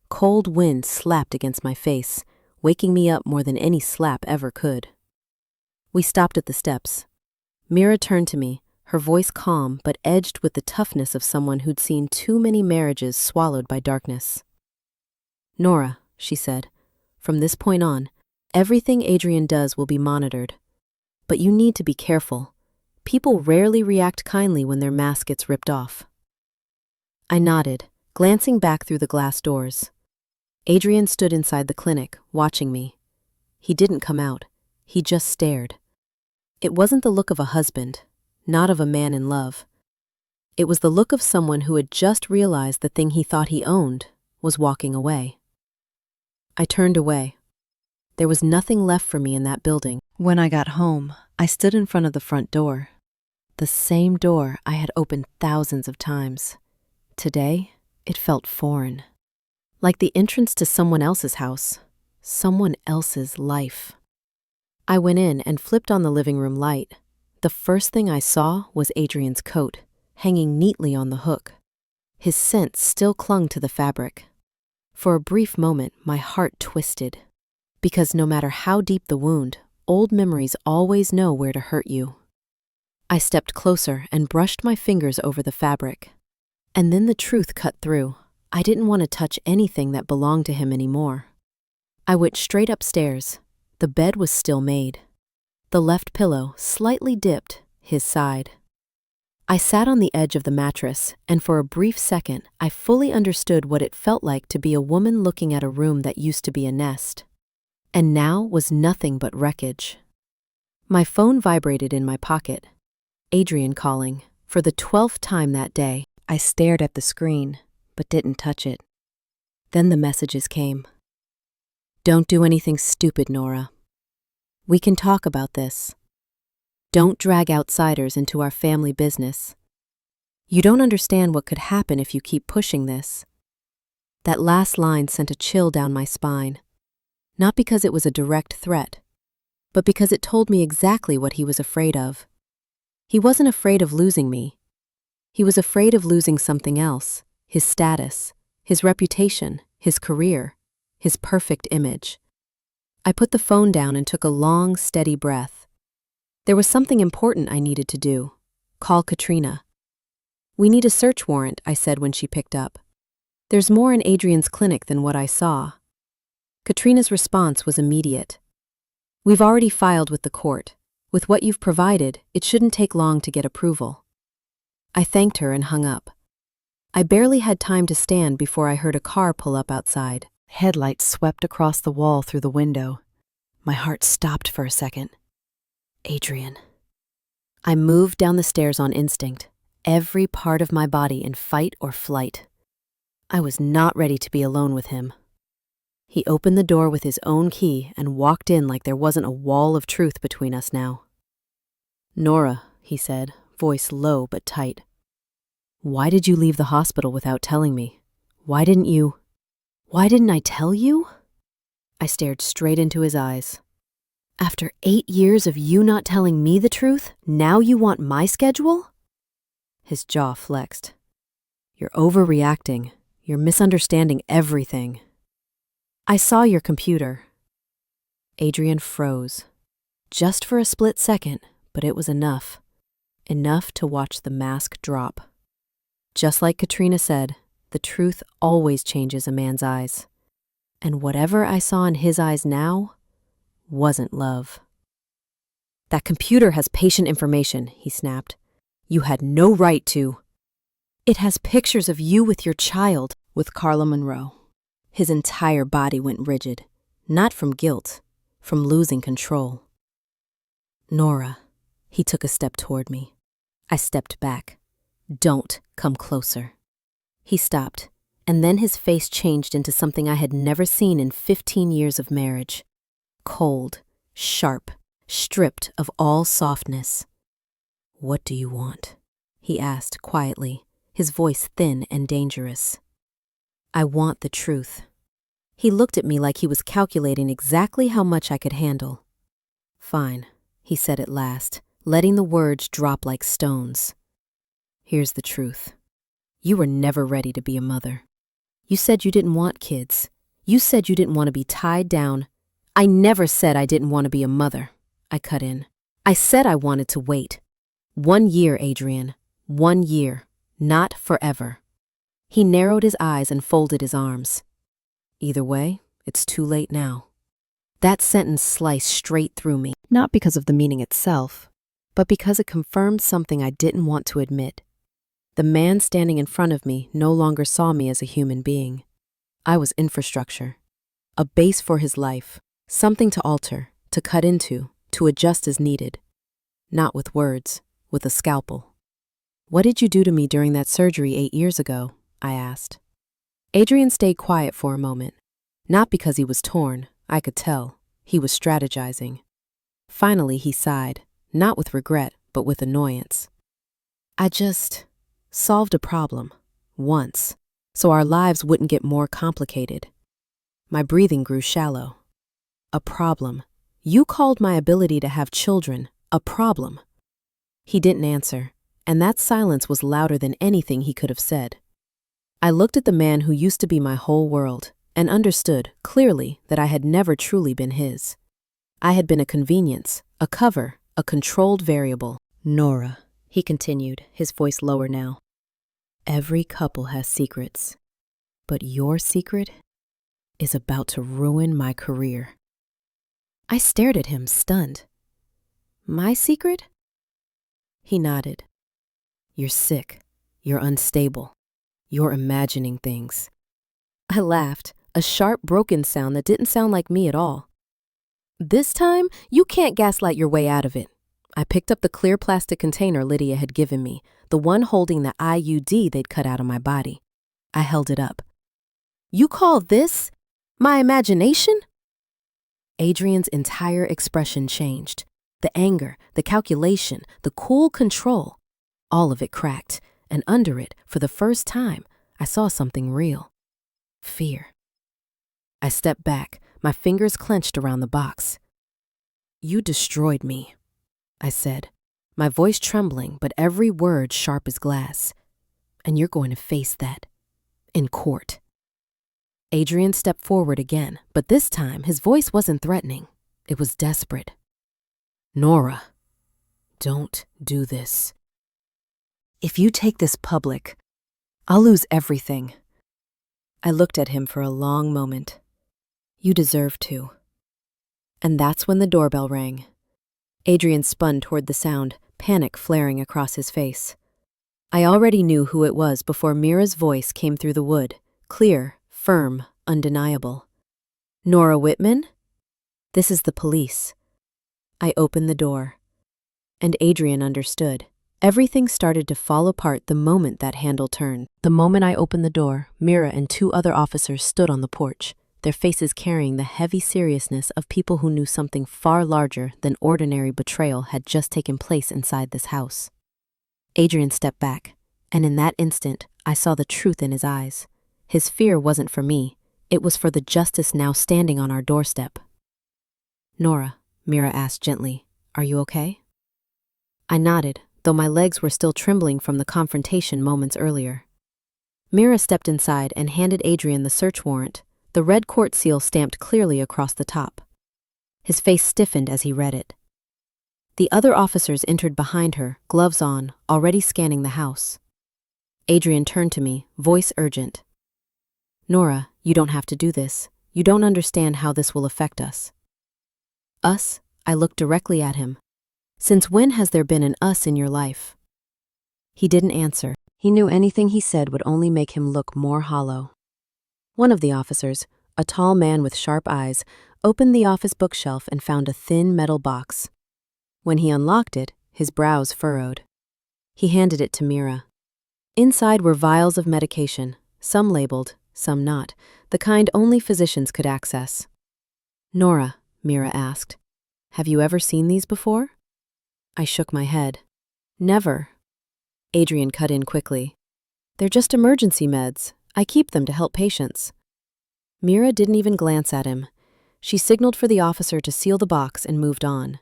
Cold wind slapped against my face, waking me up more than any slap ever could. We stopped at the steps. Mira turned to me, her voice calm but edged with the toughness of someone who'd seen too many marriages swallowed by darkness. "Nora," she said, "from this point on, everything Adrian does will be monitored. But you need to be careful. People rarely react kindly when their mask gets ripped off." I nodded, glancing back through the glass doors. Adrian stood inside the clinic, watching me. He didn't come out. He just stared. It wasn't the look of a husband, not of a man in love. It was the look of someone who had just realized the thing he thought he owned was walking away. I turned away. There was nothing left for me in that building. When I got home, I stood in front of the front door. The same door I had opened thousands of times. Today, it felt foreign. Like the entrance to someone else's house, someone else's life. I went in and flipped on the living room light. The first thing I saw was Adrian's coat, hanging neatly on the hook. His scent still clung to the fabric. For a brief moment, my heart twisted. Because no matter how deep the wound, old memories always know where to hurt you. I stepped closer and brushed my fingers over the fabric. And then the truth cut through. I didn't want to touch anything that belonged to him anymore. I went straight upstairs. The bed was still made. The left pillow slightly dipped, his side. I sat on the edge of the mattress, and for a brief second, I fully understood what it felt like to be a woman looking at a room that used to be a nest, and now was nothing but wreckage. My phone vibrated in my pocket. Adrian calling. For the 12th time that day, I stared at the screen, but didn't touch it. Then the messages came. Don't do anything stupid, Nora. We can talk about this. Don't drag outsiders into our family business. You don't understand what could happen if you keep pushing this. That last line sent a chill down my spine. Not because it was a direct threat, but because it told me exactly what he was afraid of. He wasn't afraid of losing me. He was afraid of losing something else, his status, his reputation, his career, his perfect image. I put the phone down and took a long, steady breath. There was something important I needed to do. Call Katrina. We need a search warrant, I said when she picked up. There's more in Adrian's clinic than what I saw. Katrina's response was immediate. We've already filed with the court. With what you've provided, it shouldn't take long to get approval. I thanked her and hung up. I barely had time to stand before I heard a car pull up outside. Headlights swept across the wall through the window. My heart stopped for a second. Adrian. I moved down the stairs on instinct, every part of my body in fight or flight. I was not ready to be alone with him. He opened the door with his own key and walked in like there wasn't a wall of truth between us now. Nora, he said, voice low but tight. Why did you leave the hospital without telling me? Why didn't I tell you? I stared straight into his eyes. After 8 years of you not telling me the truth, now you want my schedule? His jaw flexed. You're overreacting. You're misunderstanding everything. I saw your computer. Adrian froze. Just for a split second, but it was enough. Enough to watch the mask drop. Just like Katrina said, the truth always changes a man's eyes. And whatever I saw in his eyes now wasn't love. That computer has patient information, he snapped. You had no right to. It has pictures of you with your child, with Carla Monroe. His entire body went rigid, not from guilt, from losing control. Nora, he took a step toward me. I stepped back. Don't come closer. He stopped, and then his face changed into something I had never seen in 15 years of marriage. Cold, sharp, stripped of all softness. What do you want? He asked quietly, his voice thin and dangerous. I want the truth. He looked at me like he was calculating exactly how much I could handle. Fine, he said at last, letting the words drop like stones. Here's the truth. You were never ready to be a mother. You said you didn't want kids. You said you didn't want to be tied down. I never said I didn't want to be a mother, I cut in. I said I wanted to wait. 1 year, Adrian. 1 year. Not forever. He narrowed his eyes and folded his arms. Either way, it's too late now. That sentence sliced straight through me, not because of the meaning itself, but because it confirmed something I didn't want to admit. The man standing in front of me no longer saw me as a human being. I was infrastructure, a base for his life, something to alter, to cut into, to adjust as needed. Not with words, with a scalpel. What did you do to me during that surgery 8 years ago? I asked. Adrian stayed quiet for a moment. Not because he was torn, I could tell. He was strategizing. Finally, he sighed, not with regret, but with annoyance. I just solved a problem, once, so our lives wouldn't get more complicated. My breathing grew shallow. A problem. You called my ability to have children a problem. He didn't answer, and that silence was louder than anything he could have said. I looked at the man who used to be my whole world and understood clearly that I had never truly been his. I had been a convenience, a cover, a controlled variable. Nora, he continued, his voice lower now. Every couple has secrets, but your secret is about to ruin my career. I stared at him, stunned. My secret? He nodded. You're sick. You're unstable. You're imagining things. I laughed, a sharp, broken sound that didn't sound like me at all. This time, you can't gaslight your way out of it. I picked up the clear plastic container Lydia had given me, the one holding the IUD they'd cut out of my body. I held it up. You call this my imagination? Adrian's entire expression changed. The anger, the calculation, the cool control. All of it cracked, and under it, for the first time, I saw something real. Fear. I stepped back, my fingers clenched around the box. You destroyed me, I said, my voice trembling, but every word sharp as glass. And you're going to face that. In court. Adrian stepped forward again, but this time his voice wasn't threatening. It was desperate. Nora, don't do this. If you take this public, I'll lose everything. I looked at him for a long moment. You deserve to. And that's when the doorbell rang. Adrian spun toward the sound, panic flaring across his face. I already knew who it was before Mira's voice came through the wood, clear, firm, undeniable. Nora Whitman? This is the police. I opened the door. And Adrian understood. Everything started to fall apart the moment that handle turned. The moment I opened the door, Mira and two other officers stood on the porch, their faces carrying the heavy seriousness of people who knew something far larger than ordinary betrayal had just taken place inside this house. Adrian stepped back, and in that instant, I saw the truth in his eyes. His fear wasn't for me. It was for the justice now standing on our doorstep. Nora, Mira asked gently, are you okay? I nodded, though my legs were still trembling from the confrontation moments earlier. Mira stepped inside and handed Adrian the search warrant, the red court seal stamped clearly across the top. His face stiffened as he read it. The other officers entered behind her, gloves on, already scanning the house. Adrian turned to me, voice urgent. Nora, you don't have to do this. You don't understand how this will affect us. Us? I looked directly at him. Since when has there been an us in your life? He didn't answer. He knew anything he said would only make him look more hollow. One of the officers, a tall man with sharp eyes, opened the office bookshelf and found a thin metal box. When he unlocked it, his brows furrowed. He handed it to Mira. Inside were vials of medication, some labeled, some not, the kind only physicians could access. Nora, Mira asked, have you ever seen these before? I shook my head. Never. Adrian cut in quickly. They're just emergency meds. I keep them to help patients. Mira didn't even glance at him. She signaled for the officer to seal the box and moved on.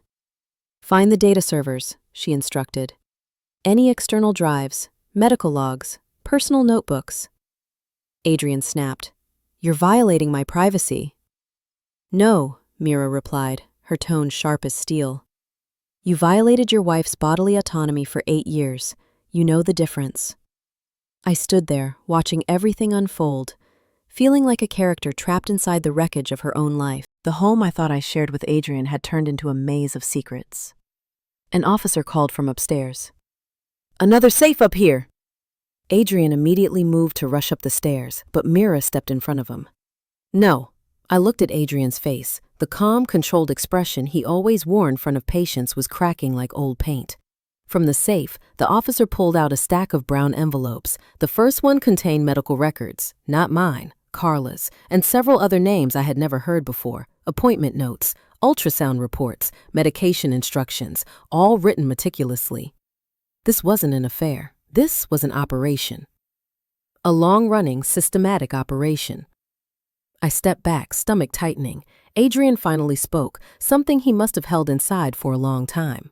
Find the data servers, she instructed. Any external drives, medical logs, personal notebooks. Adrian snapped. You're violating my privacy. No, Mira replied, her tone sharp as steel. You violated your wife's bodily autonomy for 8 years. You know the difference. I stood there, watching everything unfold, feeling like a character trapped inside the wreckage of her own life. The home I thought I shared with Adrian had turned into a maze of secrets. An officer called from upstairs. Another safe up here! Adrian immediately moved to rush up the stairs, but Mira stepped in front of him. No. I looked at Adrian's face. The calm, controlled expression he always wore in front of patients was cracking like old paint. From the safe, the officer pulled out a stack of brown envelopes. The first one contained medical records, not mine, Carla's, and several other names I had never heard before, appointment notes, ultrasound reports, medication instructions, all written meticulously. This wasn't an affair. This was an operation. A long-running, systematic operation. I stepped back, stomach tightening. Adrian finally spoke, something he must have held inside for a long time.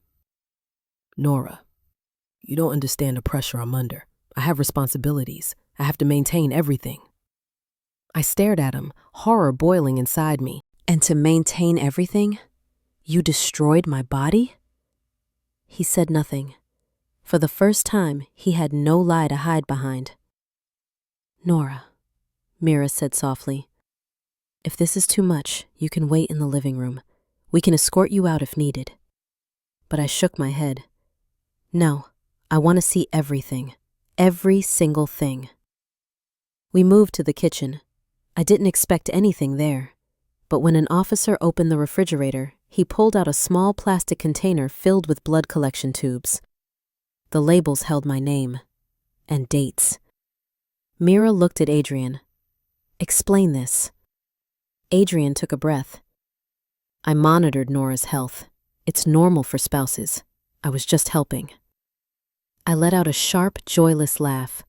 Nora, you don't understand the pressure I'm under. I have responsibilities. I have to maintain everything. I stared at him, horror boiling inside me. And to maintain everything, you destroyed my body? He said nothing. For the first time, he had no lie to hide behind. Nora, Mira said softly, if this is too much, you can wait in the living room. We can escort you out if needed. But I shook my head. No, I want to see everything. Every single thing. We moved to the kitchen. I didn't expect anything there. But when an officer opened the refrigerator, he pulled out a small plastic container filled with blood collection tubes. The labels held my name and dates. Mira looked at Adrian. Explain this. Adrian took a breath. I monitored Nora's health. It's normal for spouses. I was just helping. I let out a sharp, joyless laugh.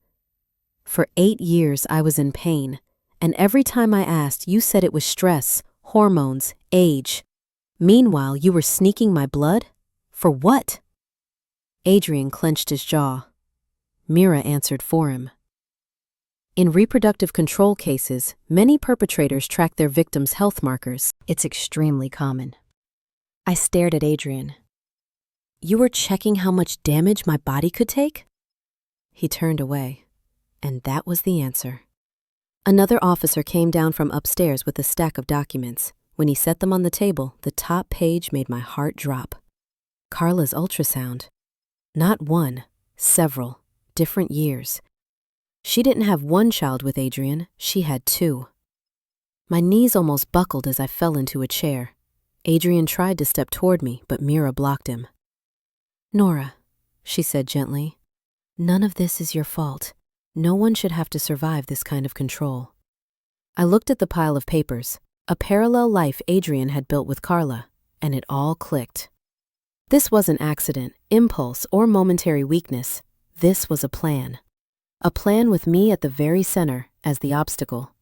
For 8 years, I was in pain, and every time I asked, you said it was stress, hormones, age. Meanwhile, you were sneaking my blood? For what? Adrian clenched his jaw. Mira answered for him. In reproductive control cases, many perpetrators track their victims' health markers. It's extremely common. I stared at Adrian. You were checking how much damage my body could take? He turned away, and that was the answer. Another officer came down from upstairs with a stack of documents. When he set them on the table, the top page made my heart drop. Carla's ultrasound. Not one, several, different years. She didn't have one child with Adrian, she had 2. My knees almost buckled as I fell into a chair. Adrian tried to step toward me, but Mira blocked him. Nora, she said gently, none of this is your fault. No one should have to survive this kind of control. I looked at the pile of papers, a parallel life Adrian had built with Carla, and it all clicked. This wasn't accident, impulse, or momentary weakness. This was a plan. A plan with me at the very center as the obstacle.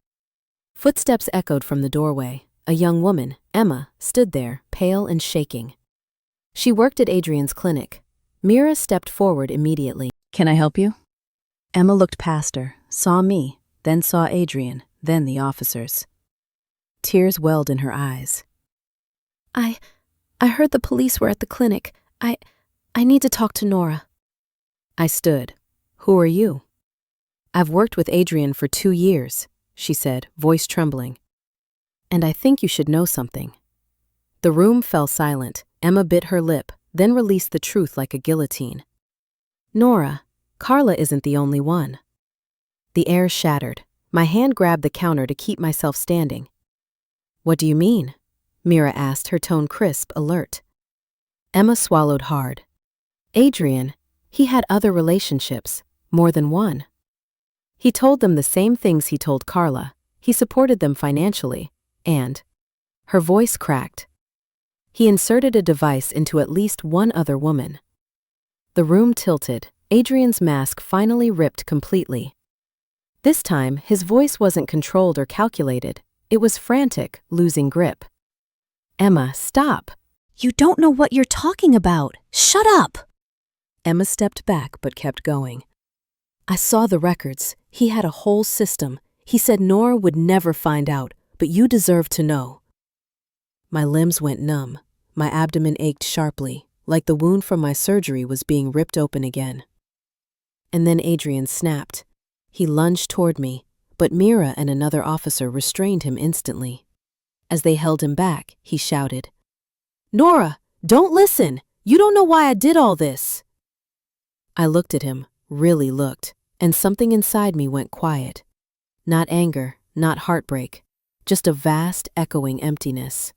Footsteps echoed from the doorway. A young woman, Emma, stood there, pale and shaking. She worked at Adrian's clinic. Mira stepped forward immediately. Can I help you? Emma looked past her, saw me, then saw Adrian, then the officers. Tears welled in her eyes. I heard the police were at the clinic. I need to talk to Nora. I stood. Who are you? I've worked with Adrian for 2 years, she said, voice trembling. And I think you should know something. The room fell silent. Emma bit her lip, then released the truth like a guillotine. Nora, Carla isn't the only one. The air shattered. My hand grabbed the counter to keep myself standing. What do you mean? Mira asked, her tone crisp, alert. Emma swallowed hard. Adrian, he had other relationships, more than one. He told them the same things he told Carla. He supported them financially, and her voice cracked. He inserted a device into at least one other woman. The room tilted. Adrian's mask finally ripped completely. This time, his voice wasn't controlled or calculated. It was frantic, losing grip. Emma, stop. You don't know what you're talking about. Shut up. Emma stepped back but kept going. I saw the records. He had a whole system. He said Nora would never find out, but you deserve to know. My limbs went numb. My abdomen ached sharply, like the wound from my surgery was being ripped open again. And then Adrian snapped. He lunged toward me, but Mira and another officer restrained him instantly. As they held him back, he shouted, Nora, don't listen! You don't know why I did all this! I looked at him, really looked, and something inside me went quiet. Not anger, not heartbreak, just a vast, echoing emptiness.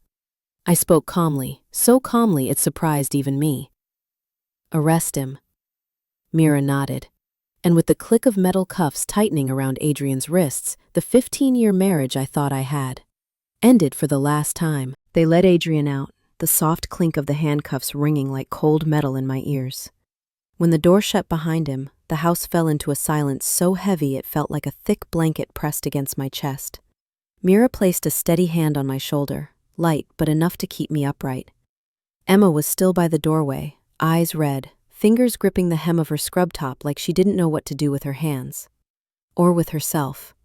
I spoke calmly, so calmly it surprised even me. Arrest him. Mira nodded, and with the click of metal cuffs tightening around Adrian's wrists, the 15-year marriage I thought I had ended for the last time. They let Adrian out, the soft clink of the handcuffs ringing like cold metal in my ears. When the door shut behind him, the house fell into a silence so heavy it felt like a thick blanket pressed against my chest. Mira placed a steady hand on my shoulder, light but enough to keep me upright. Emma was still by the doorway, eyes red, fingers gripping the hem of her scrub top like she didn't know what to do with her hands. Or with herself.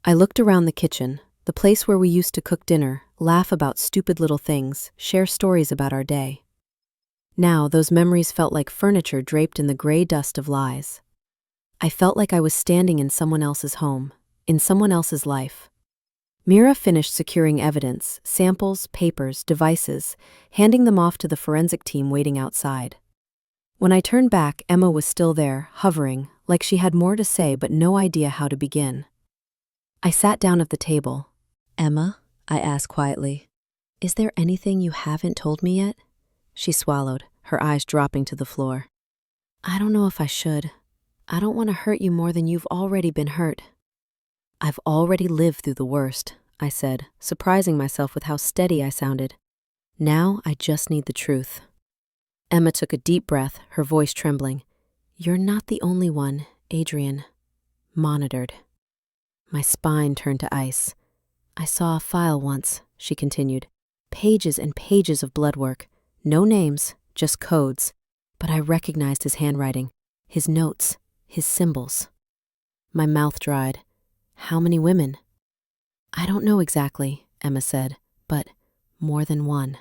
I looked around the kitchen, the place where we used to cook dinner, laugh about stupid little things, share stories about our day. Now, those memories felt like furniture draped in the gray dust of lies. I felt like I was standing in someone else's home, in someone else's life. Mira finished securing evidence, samples, papers, devices, handing them off to the forensic team waiting outside. When I turned back, Emma was still there, hovering, like she had more to say but no idea how to begin. I sat down at the table. "Emma," I asked quietly, "is there anything you haven't told me yet?" She swallowed, her eyes dropping to the floor. "I don't know if I should. I don't want to hurt you more than you've already been hurt." "I've already lived through the worst," I said, surprising myself with how steady I sounded. "Now I just need the truth." Emma took a deep breath, her voice trembling. "You're not the only one, Adrian. Monitored." My spine turned to ice. "I saw a file once," she continued. "Pages and pages of blood work. No names, just codes. But I recognized his handwriting, his notes, his symbols." My mouth dried. "How many women?" "I don't know exactly," Emma said, "but more than one."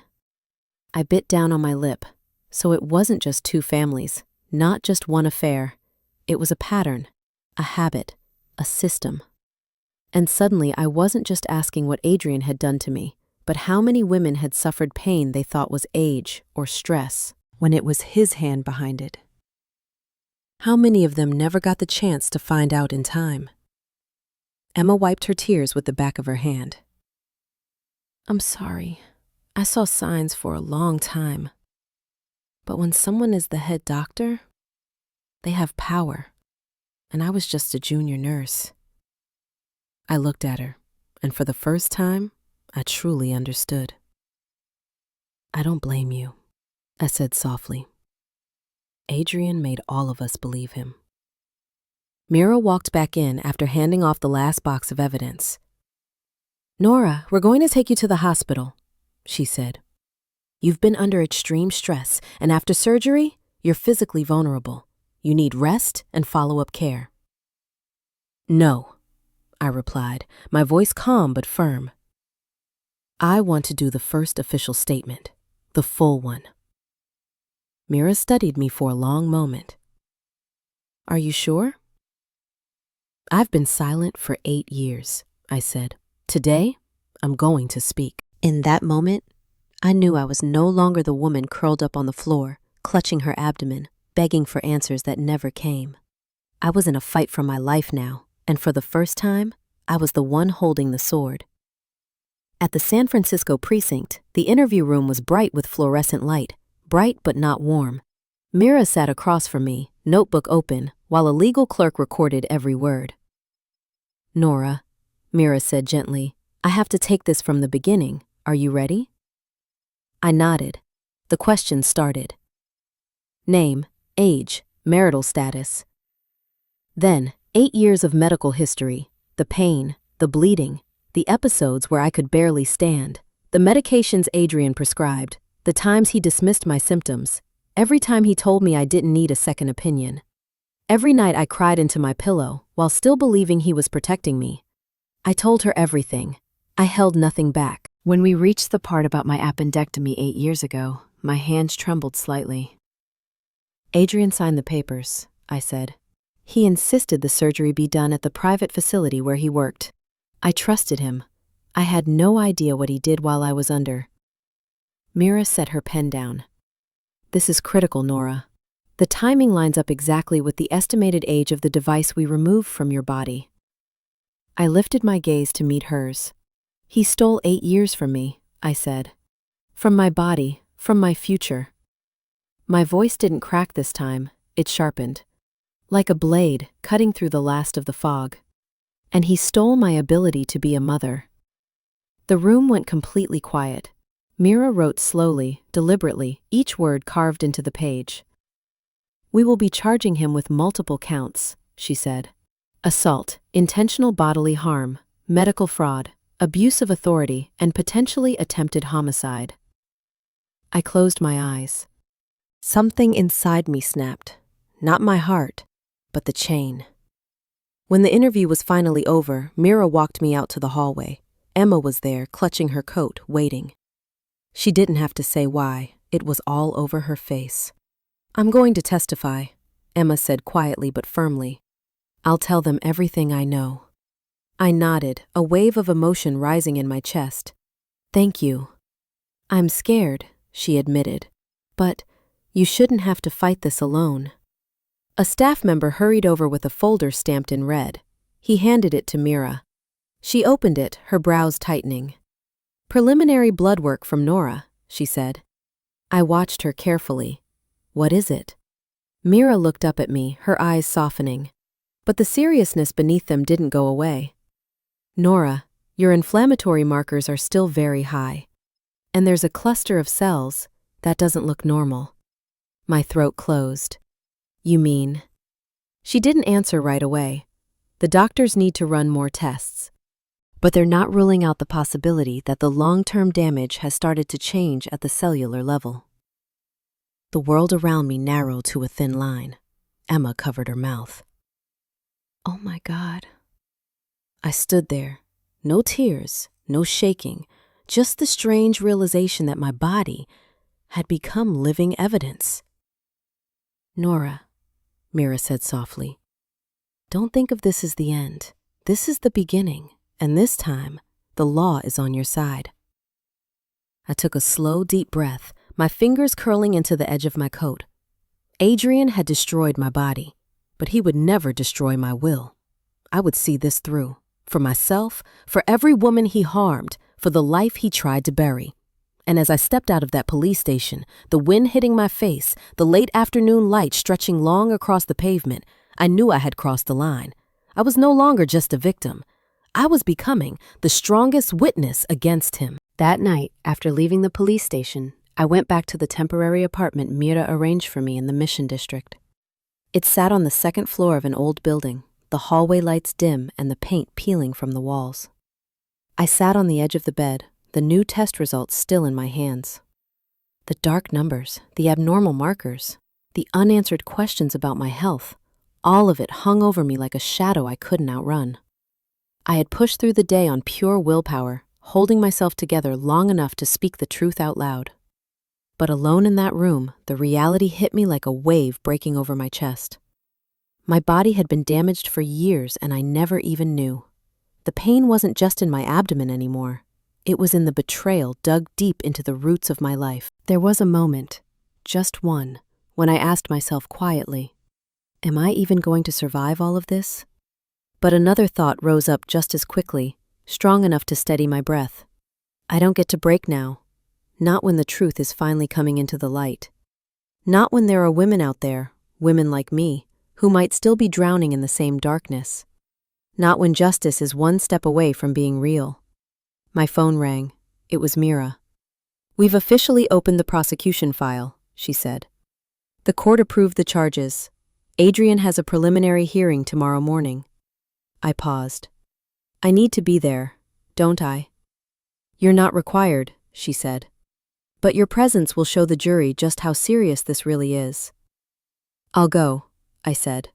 I bit down on my lip. So it wasn't just two families, not just one affair. It was a pattern, a habit, a system. And suddenly I wasn't just asking what Adrian had done to me, but how many women had suffered pain they thought was age or stress, when it was his hand behind it. How many of them never got the chance to find out in time? Emma wiped her tears with the back of her hand. "I'm sorry. I saw signs for a long time. But when someone is the head doctor, they have power, and I was just a junior nurse." I looked at her, and for the first time, I truly understood. "I don't blame you," I said softly. Adrian made all of us believe him. Mira walked back in after handing off the last box of evidence. "Nora, we're going to take you to the hospital," she said. "You've been under extreme stress, and after surgery, you're physically vulnerable. You need rest and follow-up care." "No," I replied, my voice calm but firm. "I want to do the first official statement, the full one." Mira studied me for a long moment. "Are you sure?" "I've been silent for 8 years," I said. "Today, I'm going to speak." In that moment, I knew I was no longer the woman curled up on the floor, clutching her abdomen, begging for answers that never came. I was in a fight for my life now, and for the first time, I was the one holding the sword. At the San Francisco precinct, the interview room was bright with fluorescent light, bright but not warm. Mira sat across from me, notebook open, while a legal clerk recorded every word. "Nora," Mira said gently, "I have to take this from the beginning. Are you ready?" I nodded. The questions started. Name, age, marital status. Then, 8 years of medical history, the pain, the bleeding, the episodes where I could barely stand, the medications Adrian prescribed, the times he dismissed my symptoms, every time he told me I didn't need a second opinion. Every night I cried into my pillow while still believing he was protecting me. I told her everything. I held nothing back. When we reached the part about my appendectomy 8 years ago, my hands trembled slightly. "Adrian signed the papers," I said. "He insisted the surgery be done at the private facility where he worked. I trusted him. I had no idea what he did while I was under." Mira set her pen down. "This is critical, Nora. The timing lines up exactly with the estimated age of the device we removed from your body." I lifted my gaze to meet hers. "He stole 8 years from me," I said. "From my body, from my future." My voice didn't crack this time, it sharpened. Like a blade cutting through the last of the fog. And he stole my ability to be a mother. The room went completely quiet. Mira wrote slowly, deliberately, each word carved into the page. "We will be charging him with multiple counts," she said. "Assault, intentional bodily harm, medical fraud, abuse of authority, and potentially attempted homicide." I closed my eyes. Something inside me snapped. Not my heart, but the chain. When the interview was finally over, Mira walked me out to the hallway. Emma was there, clutching her coat, waiting. She didn't have to say why. It was all over her face. "I'm going to testify," Emma said quietly but firmly. "I'll tell them everything I know." I nodded, a wave of emotion rising in my chest. "Thank you." "I'm scared," she admitted. "But you shouldn't have to fight this alone." A staff member hurried over with a folder stamped in red. He handed it to Mira. She opened it, her brows tightening. "Preliminary blood work from Nora," she said. I watched her carefully. "What is it?" Mira looked up at me, her eyes softening. But the seriousness beneath them didn't go away. "Nora, your inflammatory markers are still very high. And there's a cluster of cells that doesn't look normal." My throat closed. "You mean?" She didn't answer right away. "The doctors need to run more tests. But they're not ruling out the possibility that the long-term damage has started to change at the cellular level." The world around me narrowed to a thin line. Emma covered her mouth. "Oh my God." I stood there. No tears, no shaking, just the strange realization that my body had become living evidence. "Nora," Mira said softly, "don't think of this as the end. This is the beginning, and this time, the law is on your side." I took a slow, deep breath, my fingers curling into the edge of my coat. Adrian had destroyed my body, but he would never destroy my will. I would see this through, for myself, for every woman he harmed, for the life he tried to bury. And as I stepped out of that police station, the wind hitting my face, the late afternoon light stretching long across the pavement, I knew I had crossed the line. I was no longer just a victim. I was becoming the strongest witness against him. That night, after leaving the police station, I went back to the temporary apartment Mira arranged for me in the Mission District. It sat on the second floor of an old building, the hallway lights dim and the paint peeling from the walls. I sat on the edge of the bed, the new test results still in my hands. The dark numbers, the abnormal markers, the unanswered questions about my health, all of it hung over me like a shadow I couldn't outrun. I had pushed through the day on pure willpower, holding myself together long enough to speak the truth out loud. But alone in that room, the reality hit me like a wave breaking over my chest. My body had been damaged for years and I never even knew. The pain wasn't just in my abdomen anymore. It was in the betrayal dug deep into the roots of my life. There was a moment, just one, when I asked myself quietly, am I even going to survive all of this? But another thought rose up just as quickly, strong enough to steady my breath. I don't get to break now. Not when the truth is finally coming into the light. Not when there are women out there, women like me, who might still be drowning in the same darkness. Not when justice is one step away from being real. My phone rang. It was Mira. "We've officially opened the prosecution file," she said. "The court approved the charges. Adrian has a preliminary hearing tomorrow morning." I paused. "I need to be there, don't I?" "You're not required," she said. "But your presence will show the jury just how serious this really is." "I'll go," I said.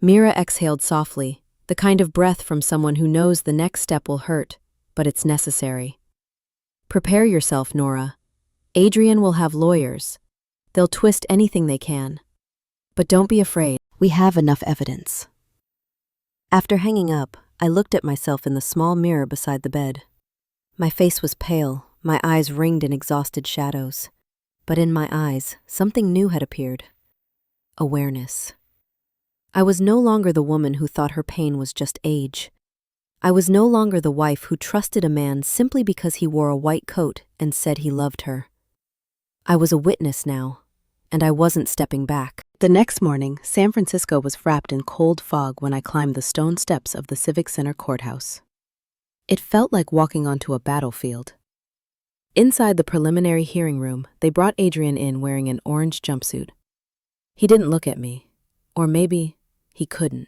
Mira exhaled softly, the kind of breath from someone who knows the next step will hurt, but it's necessary. "Prepare yourself, Nora. Adrian will have lawyers. They'll twist anything they can. But don't be afraid, we have enough evidence." After hanging up, I looked at myself in the small mirror beside the bed. My face was pale, my eyes ringed in exhausted shadows. But in my eyes, something new had appeared. Awareness. I was no longer the woman who thought her pain was just age. I was no longer the wife who trusted a man simply because he wore a white coat and said he loved her. I was a witness now, and I wasn't stepping back. The next morning, San Francisco was wrapped in cold fog when I climbed the stone steps of the Civic Center courthouse. It felt like walking onto a battlefield. Inside the preliminary hearing room, they brought Adrian in wearing an orange jumpsuit. He didn't look at me. Or maybe he couldn't.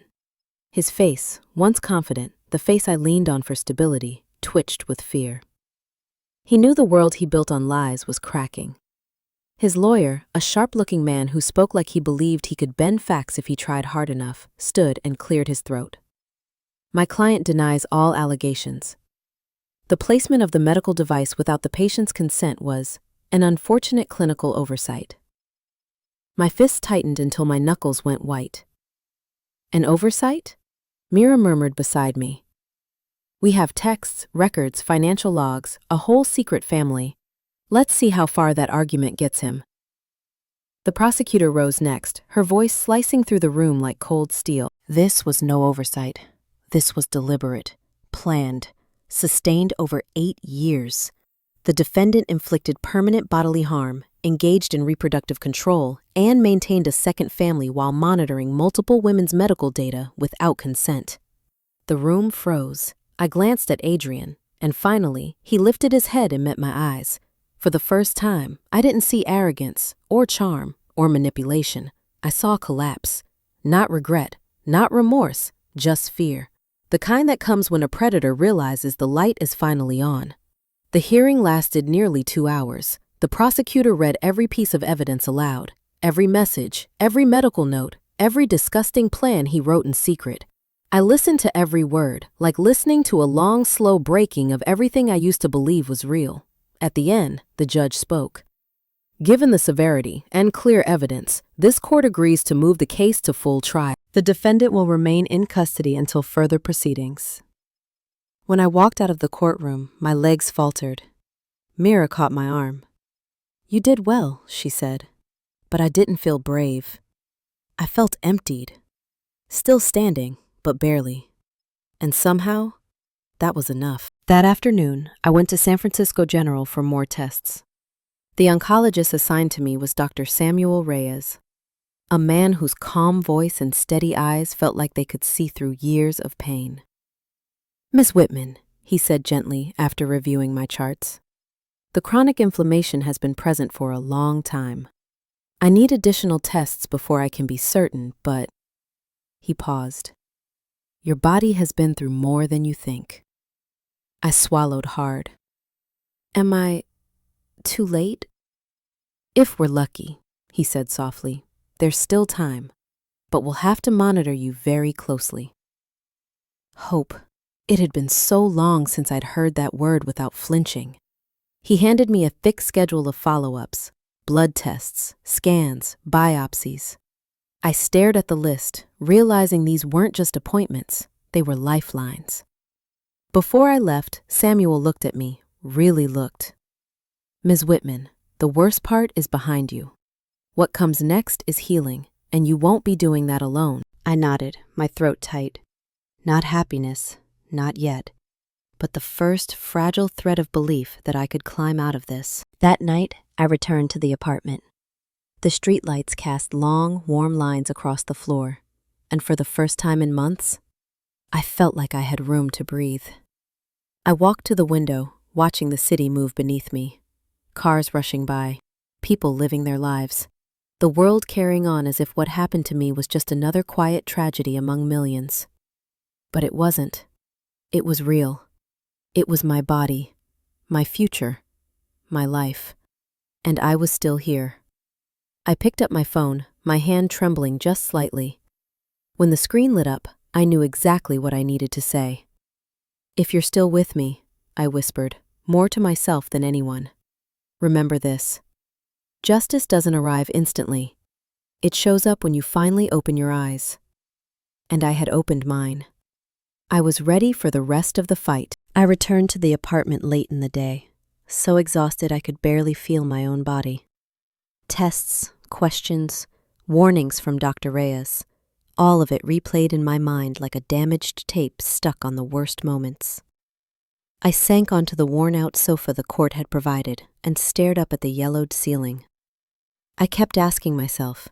His face, once confident, the face I leaned on for stability, twitched with fear. He knew the world he built on lies was cracking. His lawyer, a sharp-looking man who spoke like he believed he could bend facts if he tried hard enough, stood and cleared his throat. My client denies all allegations. The placement of the medical device without the patient's consent was an unfortunate clinical oversight. My fists tightened until my knuckles went white. An oversight? Mira murmured beside me. We have texts, records, financial logs, a whole secret family. Let's see how far that argument gets him. The prosecutor rose next, her voice slicing through the room like cold steel. This was no oversight. This was deliberate, planned, sustained over 8 years. The defendant inflicted permanent bodily harm, engaged in reproductive control, and maintained a second family while monitoring multiple women's medical data without consent. The room froze. I glanced at Adrian, and finally, he lifted his head and met my eyes. For the first time, I didn't see arrogance, or charm, or manipulation. I saw collapse. Not regret, not remorse, just fear. The kind that comes when a predator realizes the light is finally on. The hearing lasted nearly 2 hours. The prosecutor read every piece of evidence aloud, every message, every medical note, every disgusting plan he wrote in secret. I listened to every word, like listening to a long, slow breaking of everything I used to believe was real. At the end, the judge spoke. Given the severity and clear evidence, this court agrees to move the case to full trial. The defendant will remain in custody until further proceedings. When I walked out of the courtroom, my legs faltered. Mira caught my arm. You did well, she said, but I didn't feel brave. I felt emptied. Still standing, but barely. And somehow, that was enough. That afternoon, I went to San Francisco General for more tests. The oncologist assigned to me was Dr. Samuel Reyes, a man whose calm voice and steady eyes felt like they could see through years of pain. Miss Whitman, he said gently after reviewing my charts, the chronic inflammation has been present for a long time. I need additional tests before I can be certain, but... He paused. Your body has been through more than you think. I swallowed hard. Am I too late? If we're lucky, he said softly. There's still time, but we'll have to monitor you very closely. Hope. It had been so long since I'd heard that word without flinching. He handed me a thick schedule of follow-ups, blood tests, scans, biopsies. I stared at the list, realizing these weren't just appointments, they were lifelines. Before I left, Samuel looked at me, really looked. Ms. Whitman, the worst part is behind you. What comes next is healing, and you won't be doing that alone. I nodded, my throat tight. Not happiness, not yet, but the first fragile thread of belief that I could climb out of this. That night, I returned to the apartment. The streetlights cast long, warm lines across the floor, and for the first time in months, I felt like I had room to breathe. I walked to the window, watching the city move beneath me. Cars rushing by, people living their lives. The world carrying on as if what happened to me was just another quiet tragedy among millions. But it wasn't. It was real. It was my body, my future, my life. And I was still here. I picked up my phone, my hand trembling just slightly. When the screen lit up, I knew exactly what I needed to say. If you're still with me, I whispered, more to myself than anyone. Remember this. Justice doesn't arrive instantly. It shows up when you finally open your eyes. And I had opened mine. I was ready for the rest of the fight. I returned to the apartment late in the day, so exhausted I could barely feel my own body. Tests, questions, warnings from Dr. Reyes, all of it replayed in my mind like a damaged tape stuck on the worst moments. I sank onto the worn-out sofa the court had provided and stared up at the yellowed ceiling. I kept asking myself,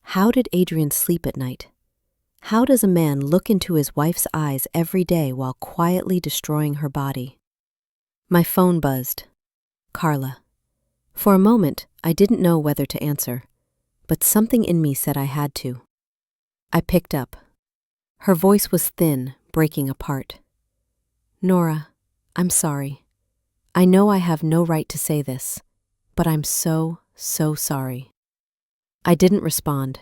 how did Adrian sleep at night? How does a man look into his wife's eyes every day while quietly destroying her body? My phone buzzed. Carla. For a moment, I didn't know whether to answer, but something in me said I had to. I picked up. Her voice was thin, breaking apart. Nora, I'm sorry. I know I have no right to say this, but I'm so sorry. I didn't respond.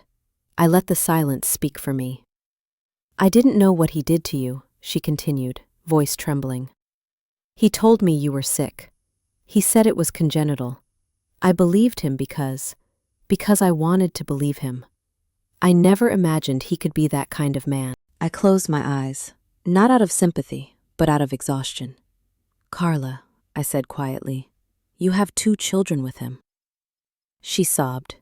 I let the silence speak for me. I didn't know what he did to you, she continued, voice trembling. He told me you were sick. He said it was congenital. I believed him because I wanted to believe him. I never imagined he could be that kind of man. I closed my eyes, not out of sympathy, but out of exhaustion. Carla, I said quietly, you have 2 children with him. She sobbed.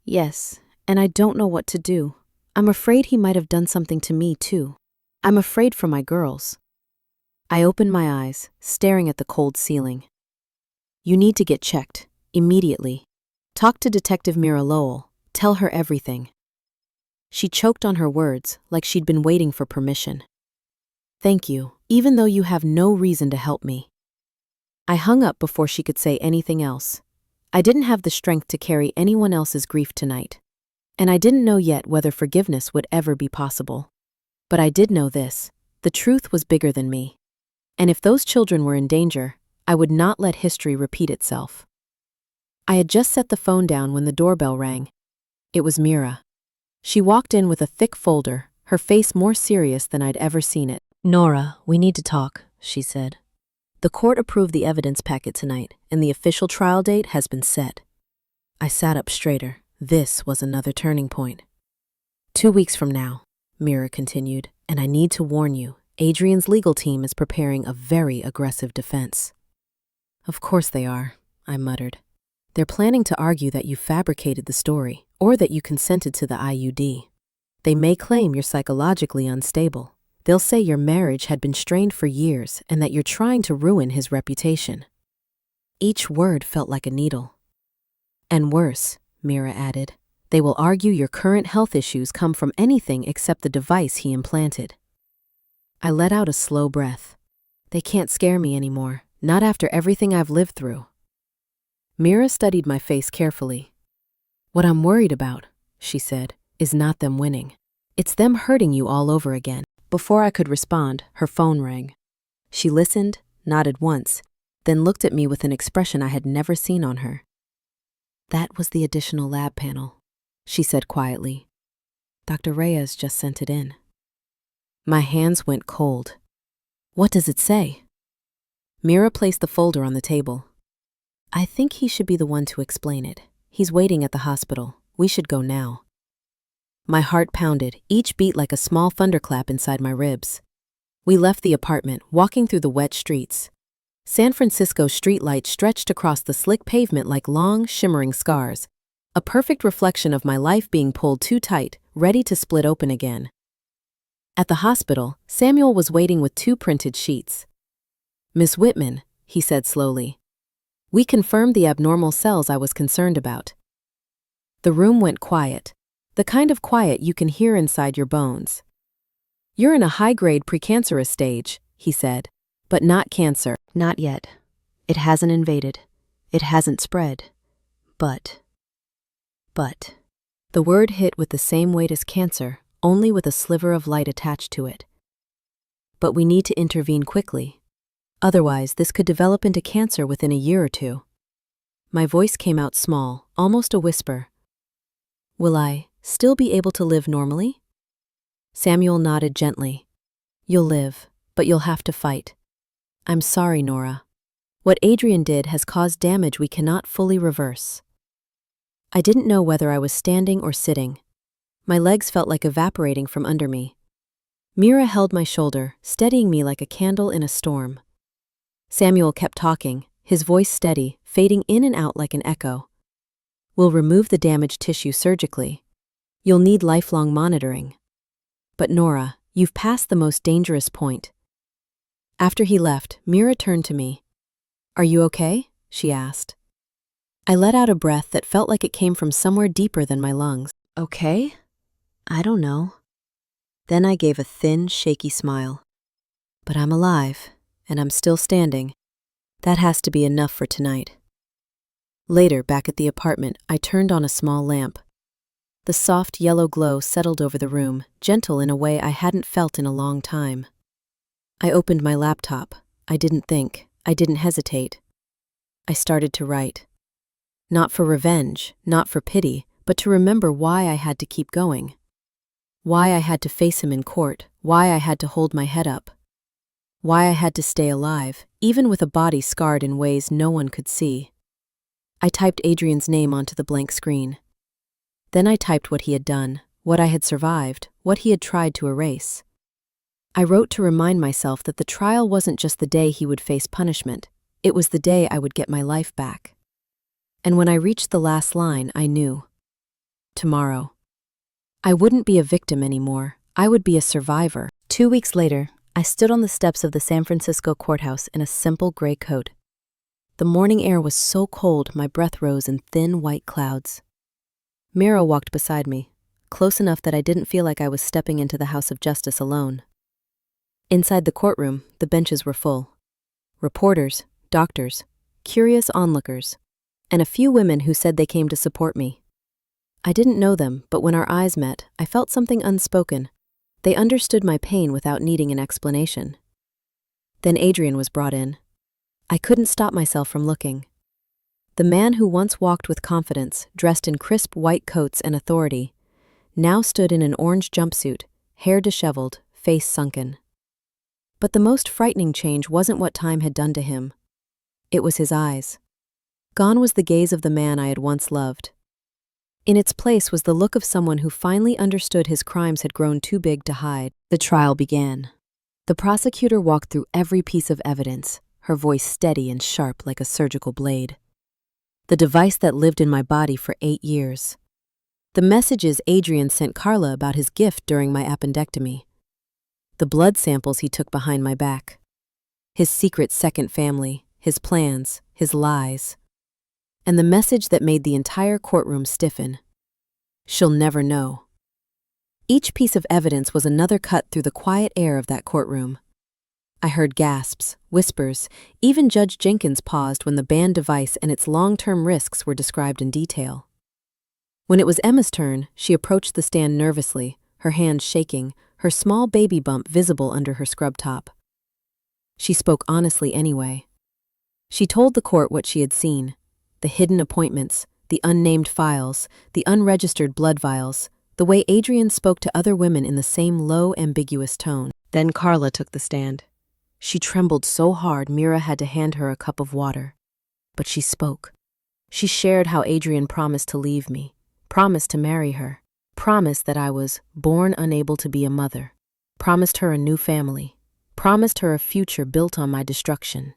Yes, and I don't know what to do. I'm afraid he might have done something to me too. I'm afraid for my girls. I opened my eyes, staring at the cold ceiling. You need to get checked, immediately. Talk to Detective Mira Lowell. Tell her everything. She choked on her words, like she'd been waiting for permission. Thank you, even though you have no reason to help me. I hung up before she could say anything else. I didn't have the strength to carry anyone else's grief tonight. And I didn't know yet whether forgiveness would ever be possible. But I did know this: the truth was bigger than me. And if those children were in danger, I would not let history repeat itself. I had just set the phone down when the doorbell rang. It was Mira. She walked in with a thick folder, her face more serious than I'd ever seen it. Nora, we need to talk, she said. The court approved the evidence packet tonight, and the official trial date has been set. I sat up straighter. This was another turning point. 2 weeks from now, Mira continued, and I need to warn you, Adrian's legal team is preparing a very aggressive defense. Of course they are, I muttered. They're planning to argue that you fabricated the story, or that you consented to the IUD. They may claim you're psychologically unstable. They'll say your marriage had been strained for years and that you're trying to ruin his reputation. Each word felt like a needle. And worse, Mira added, they will argue your current health issues come from anything except the device he implanted. I let out a slow breath. They can't scare me anymore, not after everything I've lived through. Mira studied my face carefully. What I'm worried about, she said, is not them winning. It's them hurting you all over again. Before I could respond, her phone rang. She listened, nodded once, then looked at me with an expression I had never seen on her. That was the additional lab panel, she said quietly. Dr. Reyes just sent it in. My hands went cold. What does it say? Mira placed the folder on the table. I think he should be the one to explain it. He's waiting at the hospital. We should go now. My heart pounded, each beat like a small thunderclap inside my ribs. We left the apartment, walking through the wet streets. San Francisco streetlights stretched across the slick pavement like long, shimmering scars, a perfect reflection of my life being pulled too tight, ready to split open again. At the hospital, Samuel was waiting with 2 printed sheets. Miss Whitman, he said slowly. We confirmed the abnormal cells I was concerned about. The room went quiet, the kind of quiet you can hear inside your bones. You're in a high-grade precancerous stage, he said, but not cancer. Not yet. It hasn't invaded. It hasn't spread. But. The word hit with the same weight as cancer, only with a sliver of light attached to it. But we need to intervene quickly. Otherwise, this could develop into cancer within a year or 2. My voice came out small, almost a whisper. Will I still be able to live normally? Samuel nodded gently. You'll live, but you'll have to fight. I'm sorry, Nora. What Adrian did has caused damage we cannot fully reverse. I didn't know whether I was standing or sitting. My legs felt like evaporating from under me. Mira held my shoulder, steadying me like a candle in a storm. Samuel kept talking, his voice steady, fading in and out like an echo. We'll remove the damaged tissue surgically. You'll need lifelong monitoring. But Nora, you've passed the most dangerous point. After he left, Mira turned to me. Are you okay? She asked. I let out a breath that felt like it came from somewhere deeper than my lungs. Okay? I don't know. Then I gave a thin, shaky smile. But I'm alive, and I'm still standing. That has to be enough for tonight. Later, back at the apartment, I turned on a small lamp. The soft yellow glow settled over the room, gentle in a way I hadn't felt in a long time. I opened my laptop. I didn't think. I didn't hesitate. I started to write. Not for revenge, not for pity, but to remember why I had to keep going. Why I had to face him in court, why I had to hold my head up. Why I had to stay alive, even with a body scarred in ways no one could see. I typed Adrian's name onto the blank screen. Then I typed what he had done, what I had survived, what he had tried to erase. I wrote to remind myself that the trial wasn't just the day he would face punishment, it was the day I would get my life back. And when I reached the last line, I knew. Tomorrow. I wouldn't be a victim anymore, I would be a survivor. 2 weeks later, I stood on the steps of the San Francisco courthouse in a simple gray coat. The morning air was so cold my breath rose in thin white clouds. Mira walked beside me, close enough that I didn't feel like I was stepping into the House of Justice alone. Inside the courtroom, the benches were full. Reporters, doctors, curious onlookers, and a few women who said they came to support me. I didn't know them, but when our eyes met, I felt something unspoken. They understood my pain without needing an explanation. Then Adrian was brought in. I couldn't stop myself from looking. The man who once walked with confidence, dressed in crisp white coats and authority, now stood in an orange jumpsuit, hair disheveled, face sunken. But the most frightening change wasn't what time had done to him. It was his eyes. Gone was the gaze of the man I had once loved. In its place was the look of someone who finally understood his crimes had grown too big to hide. The trial began. The prosecutor walked through every piece of evidence, her voice steady and sharp like a surgical blade. The device that lived in my body for 8 years. The messages Adrian sent Carla about his gift during my appendectomy. The blood samples he took behind my back. His secret second family, his plans, his lies. And the message that made the entire courtroom stiffen. She'll never know. Each piece of evidence was another cut through the quiet air of that courtroom. I heard gasps, whispers, even Judge Jenkins paused when the banned device and its long-term risks were described in detail. When it was Emma's turn, she approached the stand nervously, her hands shaking, her small baby bump visible under her scrub top. She spoke honestly anyway. She told the court what she had seen. The hidden appointments, the unnamed files, the unregistered blood vials, the way Adrian spoke to other women in the same low, ambiguous tone. Then Carla took the stand. She trembled so hard Mira had to hand her a cup of water. But she spoke. She shared how Adrian promised to leave me, promised to marry her, promised that I was born unable to be a mother, promised her a new family, promised her a future built on my destruction.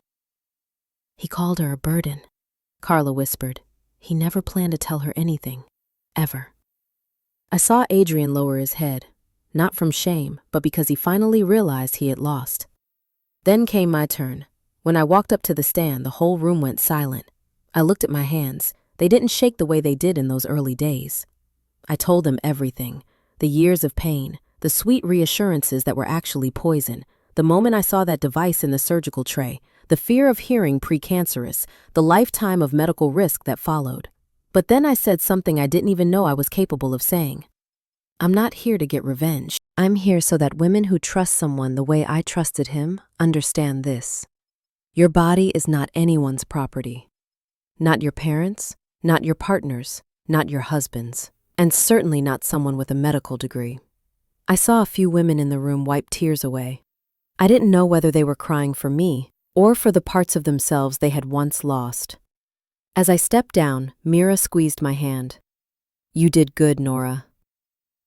He called her a burden. Carla whispered. He never planned to tell her anything. Ever. I saw Adrian lower his head, not from shame, but because he finally realized he had lost. Then came my turn. When I walked up to the stand, the whole room went silent. I looked at my hands. They didn't shake the way they did in those early days. I told them everything. The years of pain, the sweet reassurances that were actually poison, the moment I saw that device in the surgical tray, the fear of hearing precancerous, the lifetime of medical risk that followed. But then I said something I didn't even know I was capable of saying. I'm not here to get revenge. I'm here so that women who trust someone the way I trusted him understand this. Your body is not anyone's property. Not your parents, not your partners, not your husband's, and certainly not someone with a medical degree. I saw a few women in the room wipe tears away. I didn't know whether they were crying for me or for the parts of themselves they had once lost. As I stepped down, Mira squeezed my hand. You did good, Nora.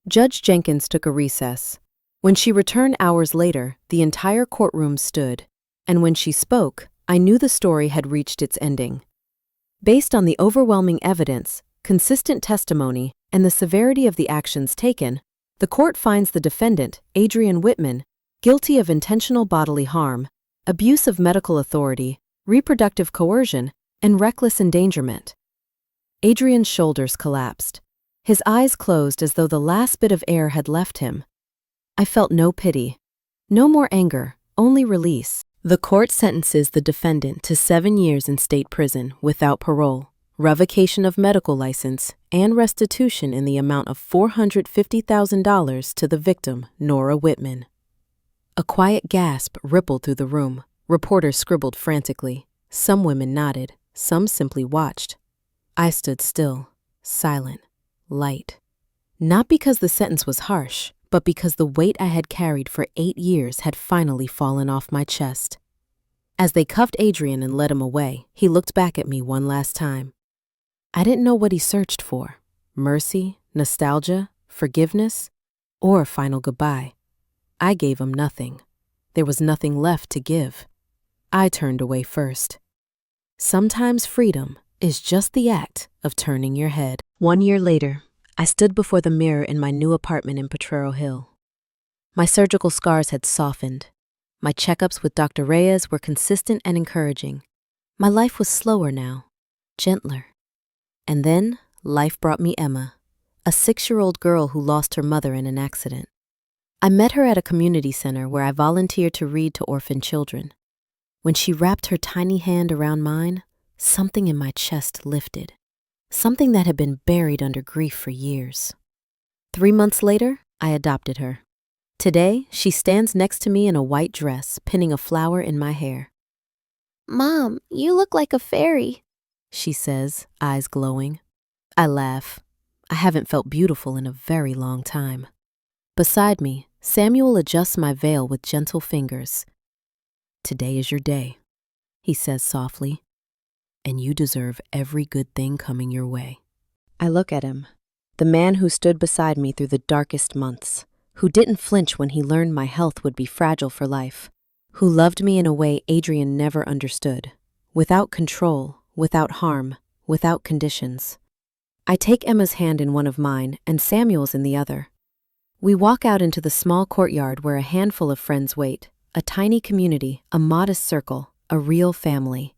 Judge Jenkins took a recess. When she returned hours later, the entire courtroom stood, and when she spoke, I knew the story had reached its ending. Based on the overwhelming evidence, consistent testimony, and the severity of the actions taken, the court finds the defendant, Adrian Whitman, guilty of intentional bodily harm, abuse of medical authority, reproductive coercion, and reckless endangerment. Adrian's shoulders collapsed. His eyes closed as though the last bit of air had left him. I felt no pity. No more anger, only release. The court sentences the defendant to 7 years in state prison without parole, revocation of medical license, and restitution in the amount of $450,000 to the victim, Nora Whitman. A quiet gasp rippled through the room. Reporters scribbled frantically. Some women nodded, some simply watched. I stood still, silent, light. Not because the sentence was harsh, but because the weight I had carried for 8 years had finally fallen off my chest. As they cuffed Adrian and led him away, he looked back at me one last time. I didn't know what he searched for: mercy, nostalgia, forgiveness, or a final goodbye. I gave him nothing. There was nothing left to give. I turned away first. Sometimes freedom is just the act of turning your head. 1 year later, I stood before the mirror in my new apartment in Potrero Hill. My surgical scars had softened. My checkups with Dr. Reyes were consistent and encouraging. My life was slower now, gentler. And then life brought me Emma, a 6-year-old girl who lost her mother in an accident. I met her at a community center where I volunteered to read to orphan children. When she wrapped her tiny hand around mine, something in my chest lifted, something that had been buried under grief for years. 3 months later, I adopted her. Today, she stands next to me in a white dress, pinning a flower in my hair. "Mom, you look like a fairy," she says, eyes glowing. I laugh. I haven't felt beautiful in a very long time. Beside me, Samuel adjusts my veil with gentle fingers. "Today is your day," he says softly, "and you deserve every good thing coming your way." I look at him, the man who stood beside me through the darkest months, who didn't flinch when he learned my health would be fragile for life, who loved me in a way Adrian never understood, without control, without harm, without conditions. I take Emma's hand in one of mine and Samuel's in the other. We walk out into the small courtyard where a handful of friends wait, a tiny community, a modest circle, a real family.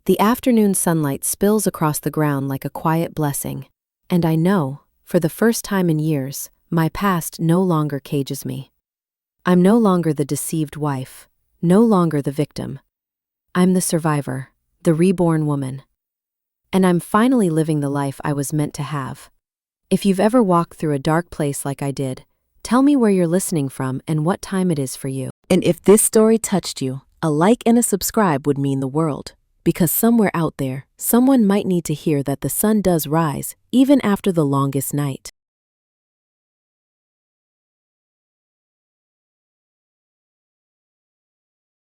The afternoon sunlight spills across the ground like a quiet blessing, and I know, for the first time in years, my past no longer cages me. I'm no longer the deceived wife, no longer the victim. I'm the survivor, the reborn woman. And I'm finally living the life I was meant to have. If you've ever walked through a dark place like I did, tell me where you're listening from and what time it is for you. And if this story touched you, a like and a subscribe would mean the world. Because somewhere out there, someone might need to hear that the sun does rise, even after the longest night.